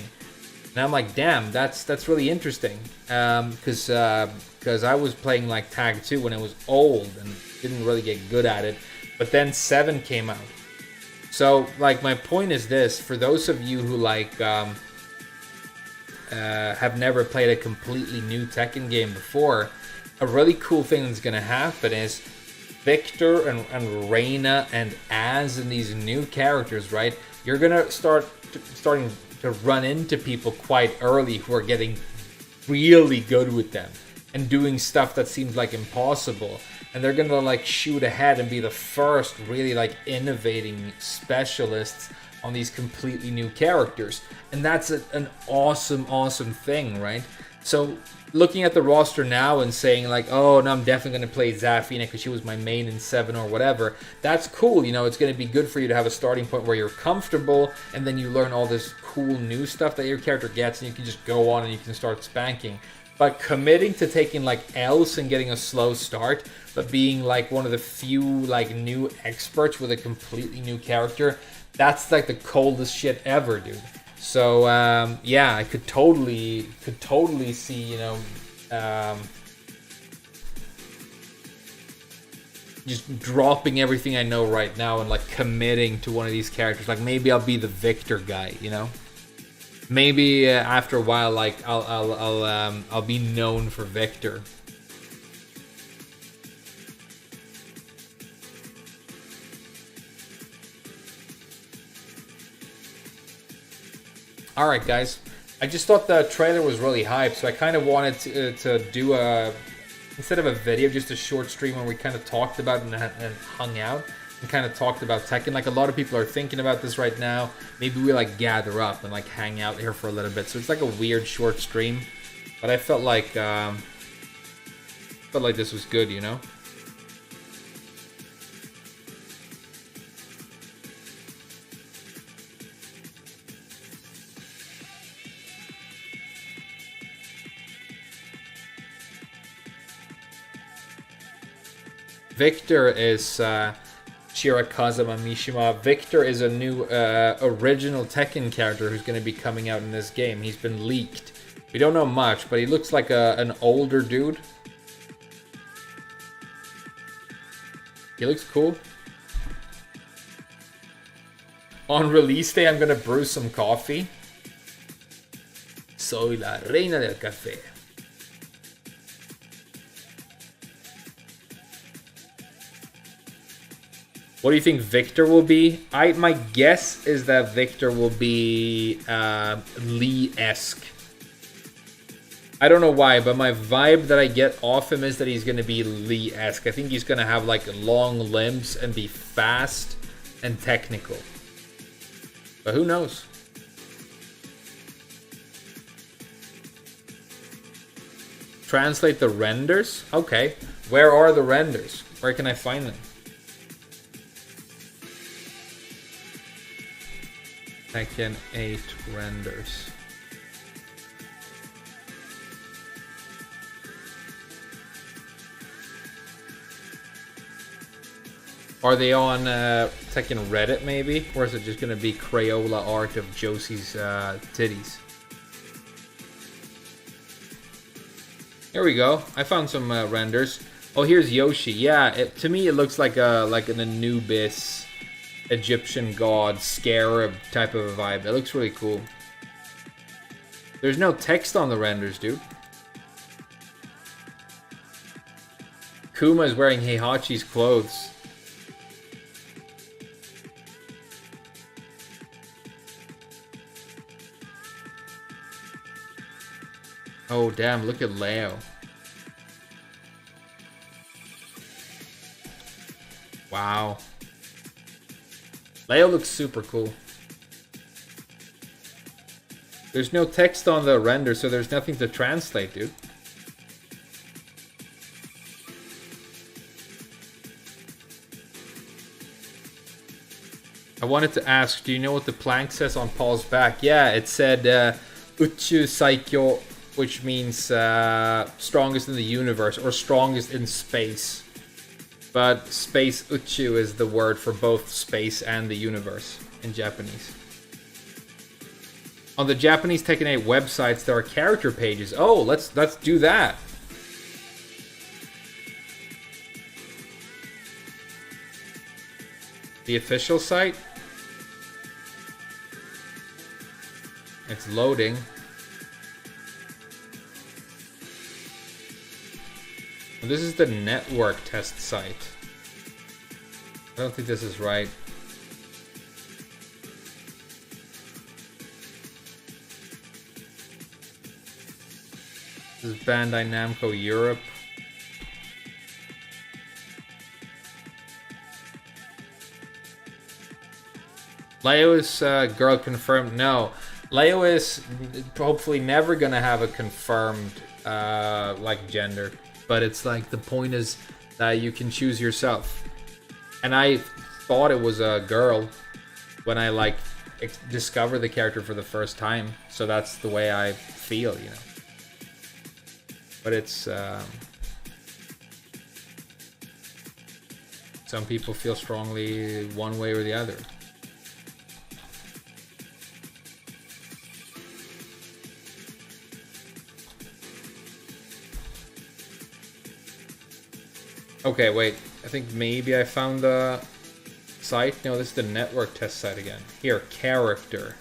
And I'm like, damn, that's really interesting. Because I was playing like Tag 2 when it was old and didn't really get good at it. But then 7 came out. So, like, my point is this. For those of you who, like, have never played a completely new Tekken game before, a really cool thing that's going to happen is Victor and Reina and Az and these new characters, right? You're going to starting to run into people quite early who are getting really good with them and doing stuff that seems like impossible, and they're gonna like shoot ahead and be the first really like innovating specialists on these completely new characters, and that's an awesome thing, right? So looking at the roster now and saying like, oh no, I'm definitely gonna play Zafina because she was my main in 7 or whatever, that's cool. You know, it's gonna be good for you to have a starting point where you're comfortable, and then you learn all this cool new stuff that your character gets, and you can just go on and you can start spanking. But committing to taking like L's and getting a slow start, but being like one of the few like new experts with a completely new character, that's like the coldest shit ever, dude. So yeah, I could totally see, you know, just dropping everything I know right now and like committing to one of these characters. Like maybe I'll be the Victor guy, you know. Maybe after a while, like I'll be known for Victor. All right, guys. I just thought the trailer was really hype, so I kind of wanted to do instead of a video, just a short stream where we kind of talked about it and hung out and kind of talked about Tekken. Like a lot of people are thinking about this right now. Maybe we like gather up and like hang out here for a little bit. So it's like a weird short stream, but I felt like this was good, you know. Victor is Shirakazama Mishima. Victor is a new original Tekken character who's going to be coming out in this game. He's been leaked. We don't know much, but he looks like an older dude. He looks cool. On release day, I'm going to brew some coffee. Soy la reina del café. What do you think Victor will be? My guess is that Victor will be Lee-esque. I don't know why, but my vibe that I get off him is that he's going to be Lee-esque. I think he's going to have like long limbs and be fast and technical. But who knows? Translate the renders? Okay. Where are the renders? Where can I find them? Tekken 8 renders. Are they on Tekken Reddit maybe? Or is it just going to be Crayola art of Josie's titties? Here we go. I found some renders. Oh, here's Yoshi. Yeah, to me it looks like an Anubis Egyptian god scarab type of a vibe. It looks really cool. There's no text on the renders, dude. Kuma is wearing Heihachi's clothes. Oh damn, look at Leo. Wow. Leo looks super cool. There's no text on the render, so there's nothing to translate, dude. I wanted to ask, do you know what the plank says on Paul's back? Yeah, it said Uchu Saikyo, which means strongest in the universe, or strongest in space. But space Uchu is the word for both space and the universe in Japanese. On the Japanese Tekken 8 websites, there are character pages. Oh, let's do that. The official site. It's loading. And this is the network test site. I don't think this is right. This is Bandai Namco Europe. Leo is girl confirmed. No, Leo is hopefully never gonna have a confirmed like gender. But it's like the point is that you can choose yourself. And I thought it was a girl when I like discovered the character for the first time. So that's the way I feel, you know. But it's some people feel strongly one way or the other. Okay, wait. I think maybe I found the site. No, this is the network test site again. Here, character.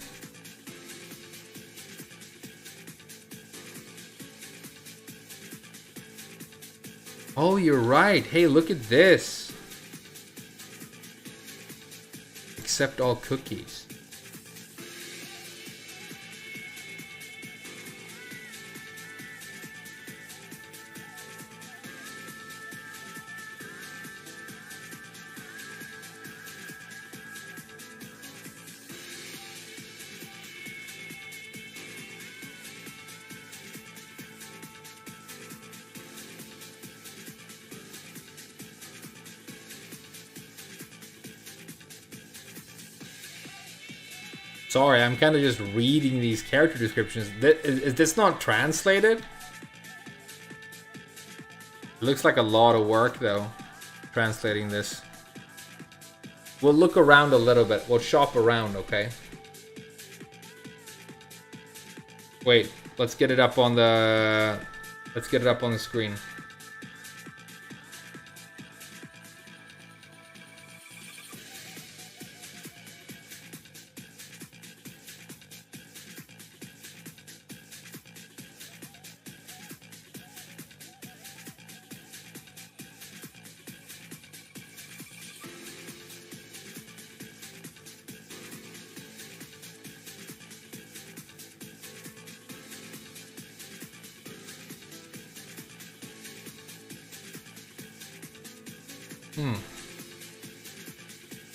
Oh, you're right. Hey, look at this. Accept all cookies. Sorry, I'm kind of just reading these character descriptions. Is this not translated? It looks like a lot of work, though, translating this. We'll look around a little bit. We'll shop around, okay? Wait, let's get it up on the... Let's get it up on the screen.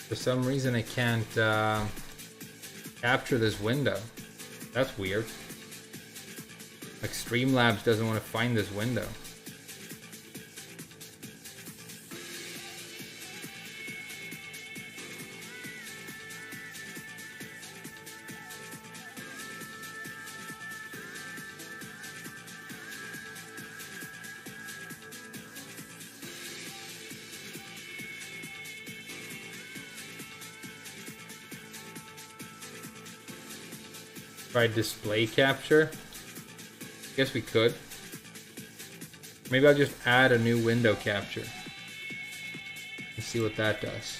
For some reason I can't capture this window. That's weird. Like Streamlabs doesn't want to find this window. Try display capture. Guess we could. Maybe I'll just add a new window capture and see what that does.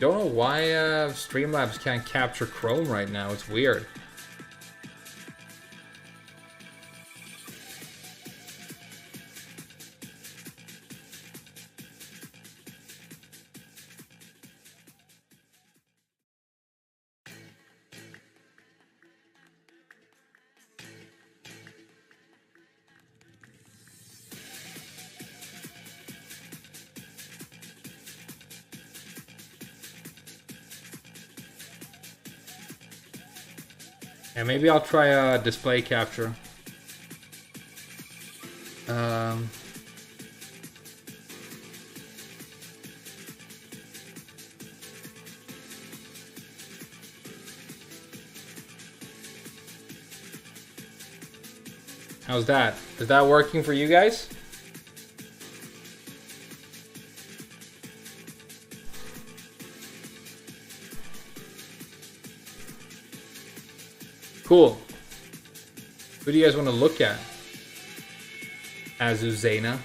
Don't know why Streamlabs can't capture Chrome right now. It's weird. Yeah, maybe I'll try a display capture. How's that? Is that working for you guys? Cool. Who do you guys want to look at? Azuzena.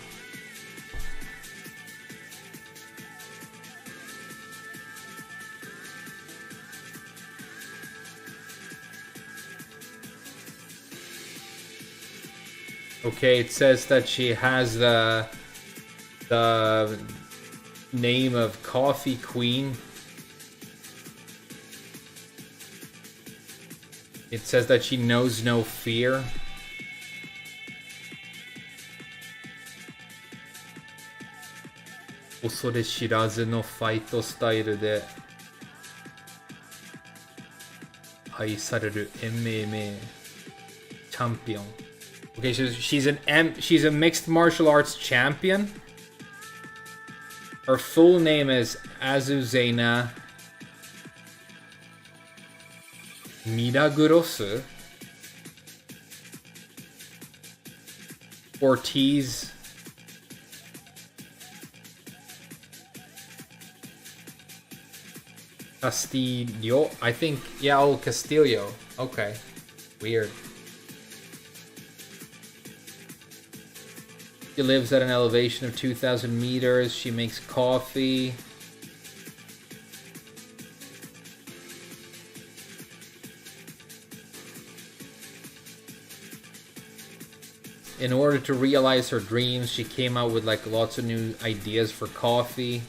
Okay, it says that she has the name of Coffee Queen. It says that she knows no fear. Osore shirazu no fight style で愛される MMA champion. Okay, so she's a mixed martial arts champion. Her full name is Azuzena Milagros Ortiz Castillo. I think, yeah, oh, Castillo. Okay. Weird. She lives at an elevation of 2,000 meters. She makes coffee. In order to realize her dreams, she came out with like lots of new ideas for coffee.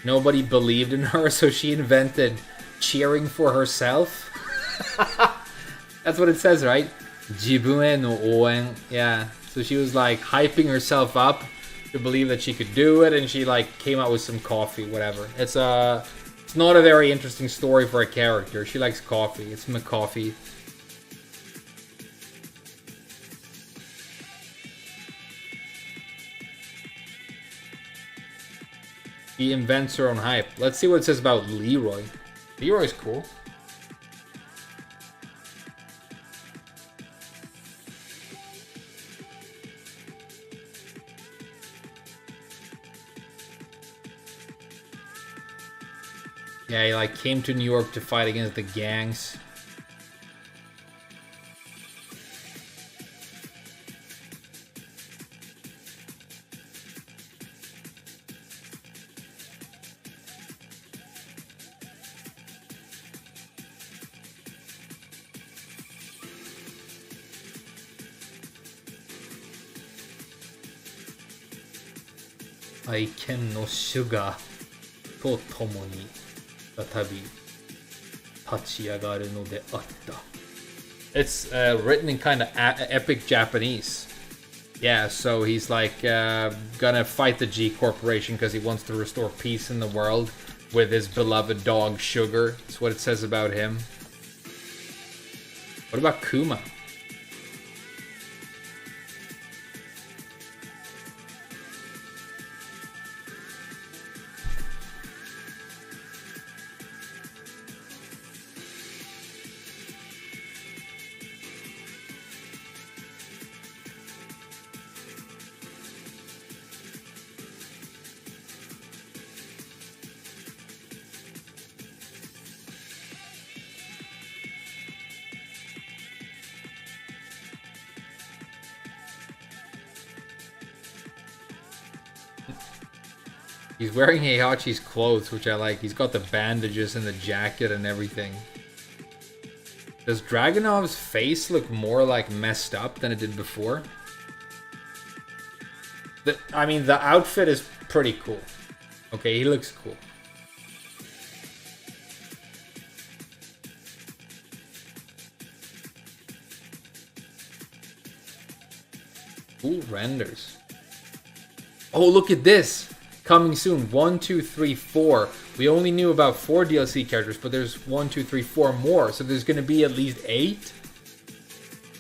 Nobody believed in her, so she invented cheering for herself. That's what it says, right? 自分への応援. Yeah. So she was like hyping herself up to believe that she could do it, and she like came out with some coffee, whatever. It's not a very interesting story for a character. She likes coffee. It's McCoffee. She invents her own hype. Let's see what it says about Leroy. Leroy's cool. Yeah, he like came to New York to fight against the gangs. I can no sugar とともに It's written in kind of epic Japanese. Yeah, so he's like gonna fight the G Corporation because he wants to restore peace in the world with his beloved dog Sugar. That's what it says about him. What about Kuma? He's wearing Heihachi's clothes, which I like. He's got the bandages and the jacket and everything. Does Dragunov's face look more like messed up than it did before? I mean, the outfit is pretty cool. Okay, he looks cool. Cool renders. Oh, look at this! Coming soon. 1, 2, 3, 4. We only knew about 4 DLC characters, but there's 1, 2, 3, 4 more. So there's going to be at least 8?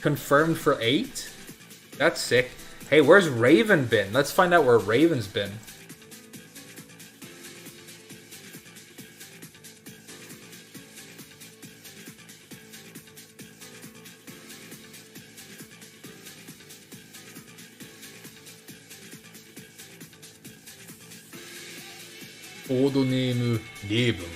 Confirmed for 8? That's sick. Hey, where's Raven been? Let's find out where Raven's been. Codename Raven.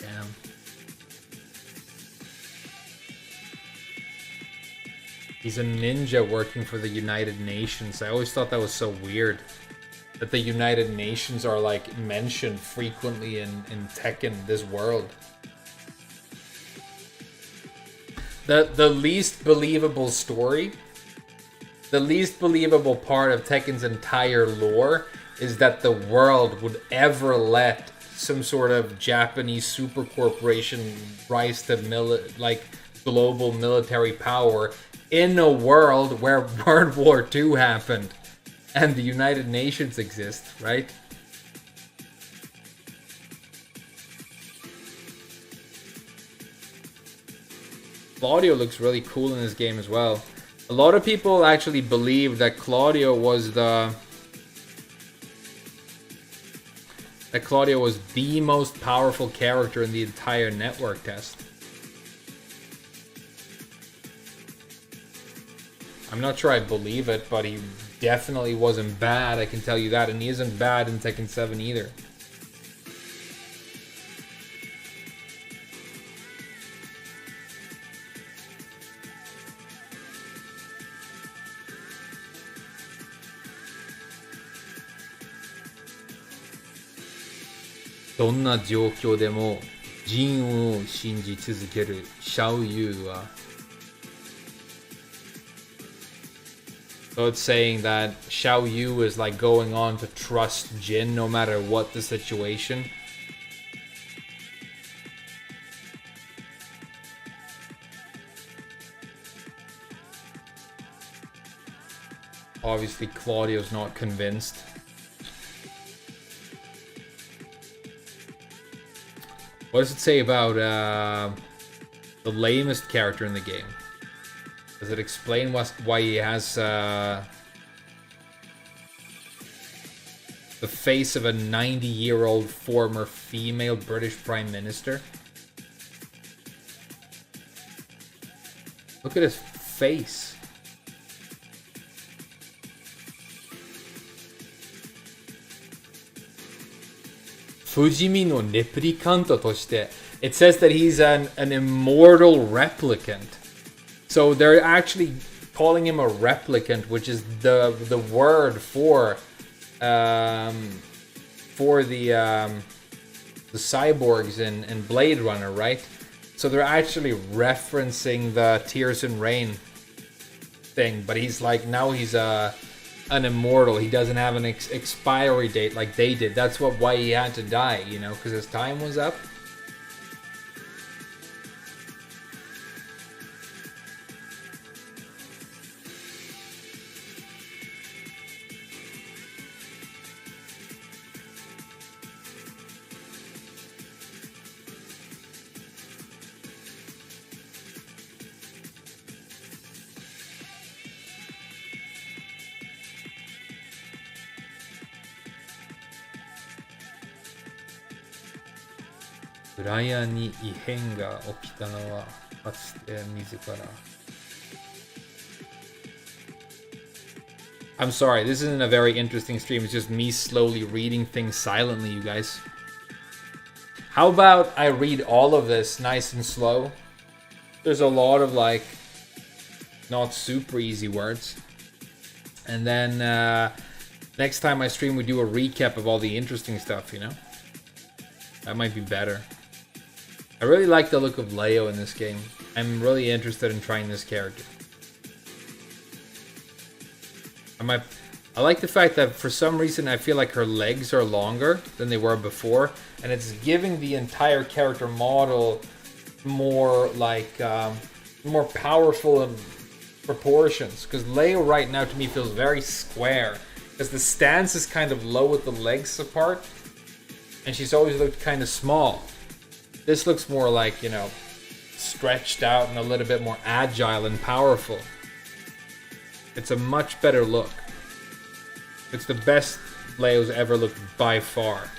Damn. He's a ninja working for the United Nations. I always thought that was so weird. That the United Nations are like mentioned frequently in Tekken, this world. The least believable story, the least believable part of Tekken's entire lore is that the world would ever let some sort of Japanese super corporation rise to global military power in a world where World War II happened and the United Nations exist, right? Claudio looks really cool in this game as well. A lot of people actually believe that Claudio was the most powerful character in the entire network test. I'm not sure I believe it, but he definitely wasn't bad, I can tell you that, and he isn't bad in Tekken 7 either. "どんな状況でもジンを信じ続けるシャオユーは." So it's saying that Xiao Yu is like going on to trust Jin no matter what the situation. Obviously Claudio's not convinced. What does it say about the lamest character in the game? Does it explain why he has the face of a 90-year-old former female British Prime Minister? Look at his face. Fujimi no replicanto toshite. It says that he's an immortal replicant. So they're actually calling him a replicant, which is the word for the cyborgs in Blade Runner, right? So they're actually referencing the Tears in Rain thing, but he's like, now he's an immortal. He doesn't have an expiry date like they did. That's why he had to die, you know, because his time was up. Uraya ni 異変が起きたのはかつて自ら I'm sorry, this isn't a very interesting stream. It's just me slowly reading things silently, you guys. How about I read all of this nice and slow? There's a lot of, like, not super easy words. And then next time I stream, we do a recap of all the interesting stuff, you know? That might be better. I really like the look of Leo in this game. I'm really interested in trying this character. I like the fact that for some reason I feel like her legs are longer than they were before, and it's giving the entire character model more like more powerful in proportions. Because Leo right now to me feels very square, because the stance is kind of low with the legs apart, and she's always looked kind of small. This looks more like, you know, stretched out and a little bit more agile and powerful. It's a much better look. It's the best Leo's ever looked by far.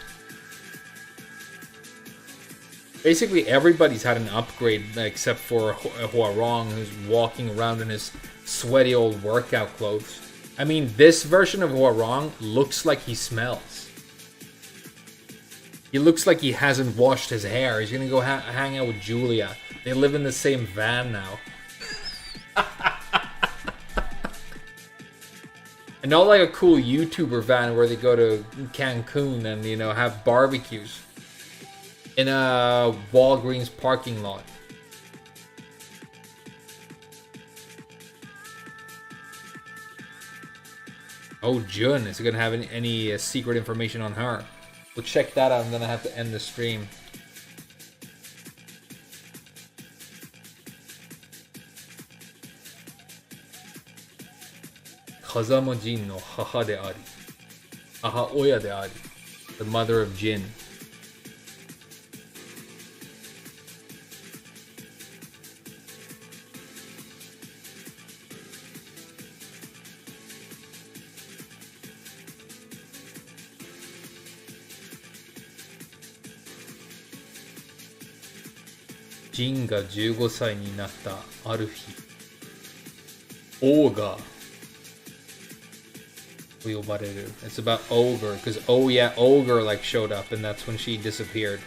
Basically everybody's had an upgrade except for Huarong, who's walking around in his sweaty old workout clothes. I mean, this version of Huarong looks like he smells. He looks like he hasn't washed his hair. He's gonna go hang out with Julia. They live in the same van now. And not like a cool YouTuber van where they go to Cancun and, you know, have barbecues in a Walgreens parking lot. Oh, Jun, is it gonna have any secret information on her? We'll check that out and then I have to end the stream. Kazama Jin no haha de ari. Aha oya de ari. The mother of Jin. Jin が15歳になったある日、オーガー It's about Ogre, because oh yeah, Ogre like showed up and that's when she disappeared.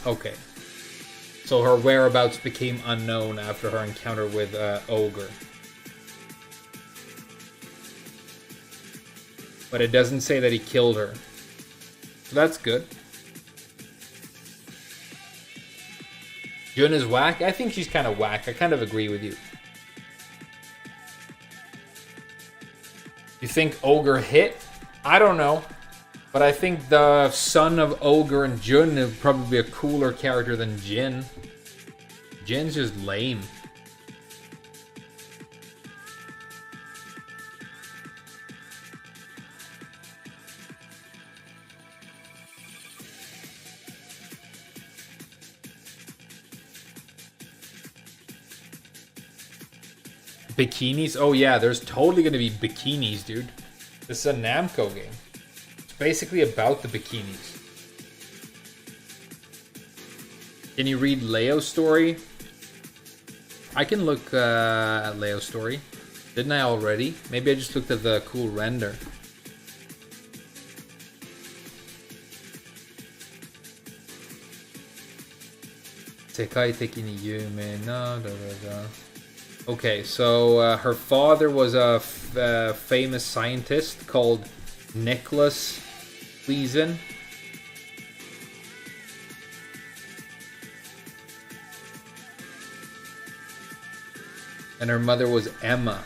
Okay. So her whereabouts became unknown after her encounter with Ogre. But it doesn't say that he killed her. So that's good. Jun is whack? I think she's kind of whack. I kind of agree with you. You think Ogre hit? I don't know. But I think the son of Ogre and Jun would probably be a cooler character than Jin. Jin's just lame. Bikinis? Oh yeah, there's totally gonna be bikinis, dude. This is a Namco game. It's basically about the bikinis. Can you read Leo's story? I can look at Leo's story. Didn't I already? Maybe I just looked at the cool render. Sekai teki ni yume na da da da. Okay, so her father was a famous scientist called Nicholas Wiesen. And her mother was Emma.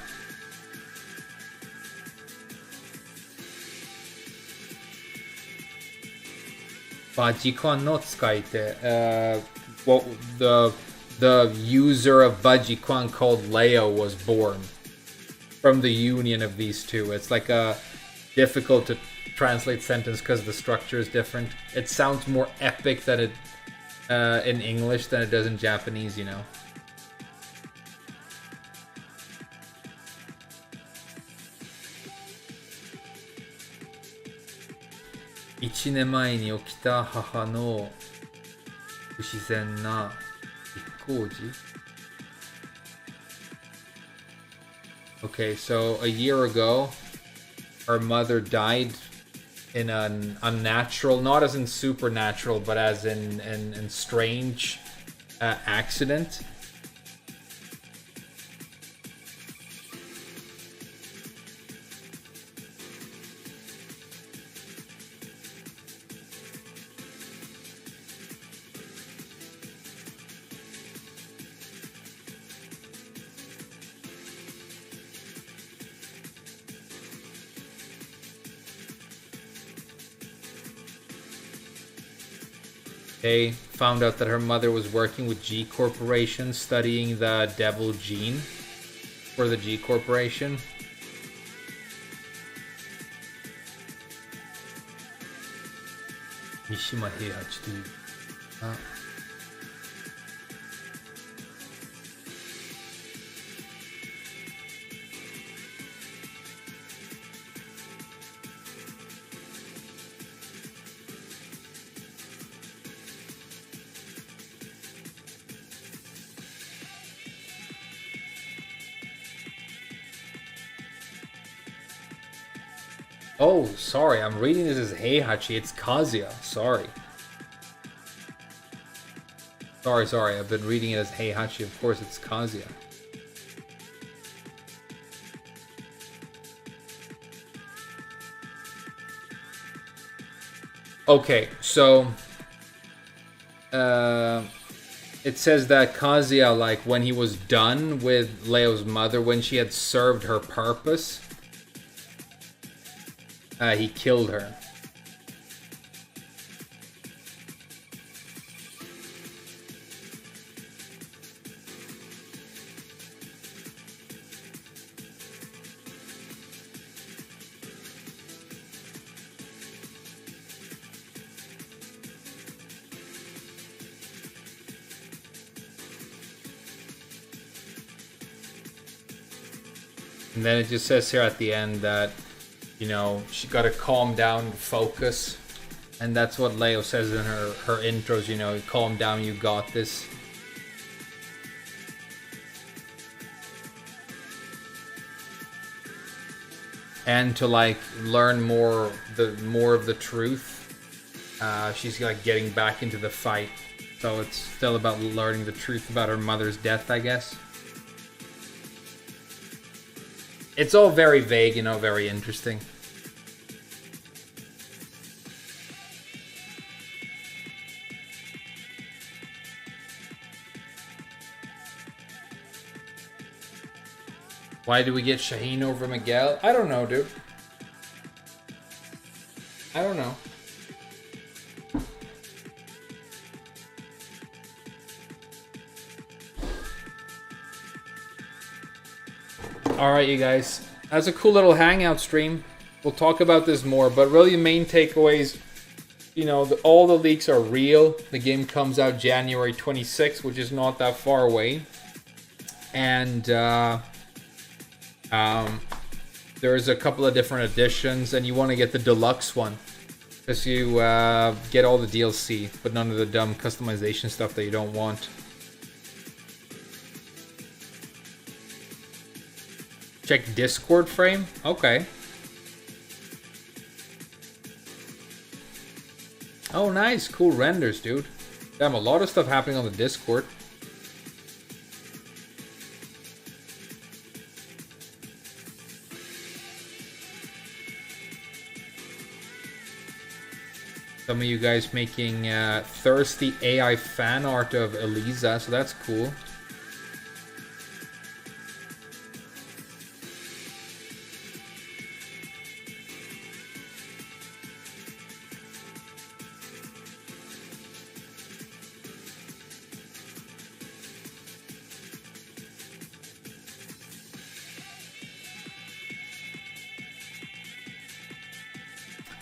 Bajikan no tsukaite. Well, the user of Bajikwan called Leo was born from the union of these two. It's like a difficult to translate sentence because the structure is different. It sounds more epic than it in English than it does in Japanese, you know. Ichi nen mae ni okita haha no 自然な飛行時 Okay, so a year ago, her mother died in an unnatural, not as in supernatural, but as in strange accident. They found out that her mother was working with G Corporation, studying the devil gene for the G Corporation. Mishima Heihachi. Oh, sorry, I'm reading this as Heihachi. It's Kazuya. Sorry. Sorry. I've been reading it as Heihachi. Of course, it's Kazuya. Okay, so it says that Kazuya, like when he was done with Leo's mother, when she had served her purpose, he killed her. And then it just says here at the end that, you know, she got to calm down, focus. And that's what Leo says in her intros, you know, calm down, you got this. And to like learn more of the truth, she's like getting back into the fight. So it's still about learning the truth about her mother's death, I guess. It's all very vague, you know, very interesting. Why do we get Shaheen over Miguel? I don't know, dude. I don't know. Alright, you guys. That's a cool little hangout stream. We'll talk about this more, but really the main takeaways, you know, all the leaks are real. The game comes out January 26th, which is not that far away. And there's a couple of different editions, and you want to get the deluxe one. Because you get all the DLC, but none of the dumb customization stuff that you don't want. Check Discord frame? Okay. Oh, nice. Cool renders, dude. Damn, a lot of stuff happening on the Discord. Some of you guys making thirsty AI fan art of Elisa, so that's cool.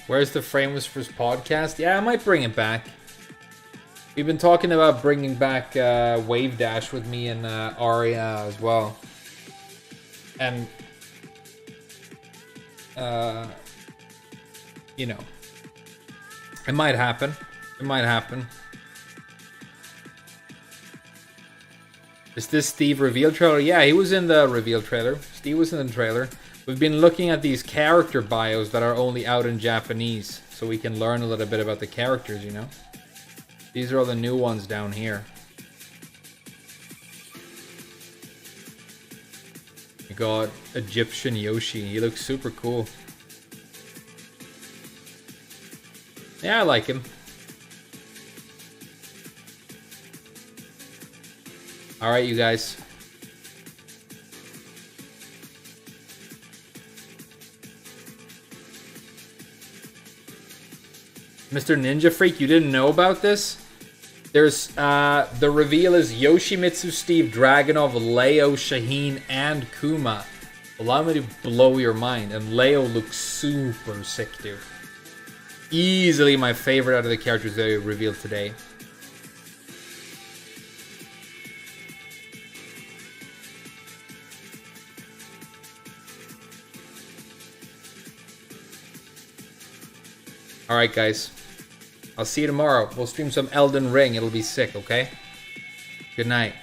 Where's the Frameless First podcast? Yeah, I might bring it back. We've been talking about bringing back Wave Dash with me and Aria as well. And, you know, it might happen. It might happen. Is this Steve reveal trailer? Yeah, he was in the reveal trailer. Steve was in the trailer. We've been looking at these character bios that are only out in Japanese, so we can learn a little bit about the characters, you know? These are all the new ones down here. We got Egyptian Yoshi. He looks super cool. Yeah, I like him. Alright, you guys. Mr. Ninja Freak, you didn't know about this? There's, the reveal is Yoshimitsu, Steve, Dragunov, Leo, Shaheen, and Kuma. Allow me to blow your mind. And Leo looks super sick, dude. Easily my favorite out of the characters they revealed today. Alright, guys. I'll see you tomorrow. We'll stream some Elden Ring. It'll be sick, okay? Good night.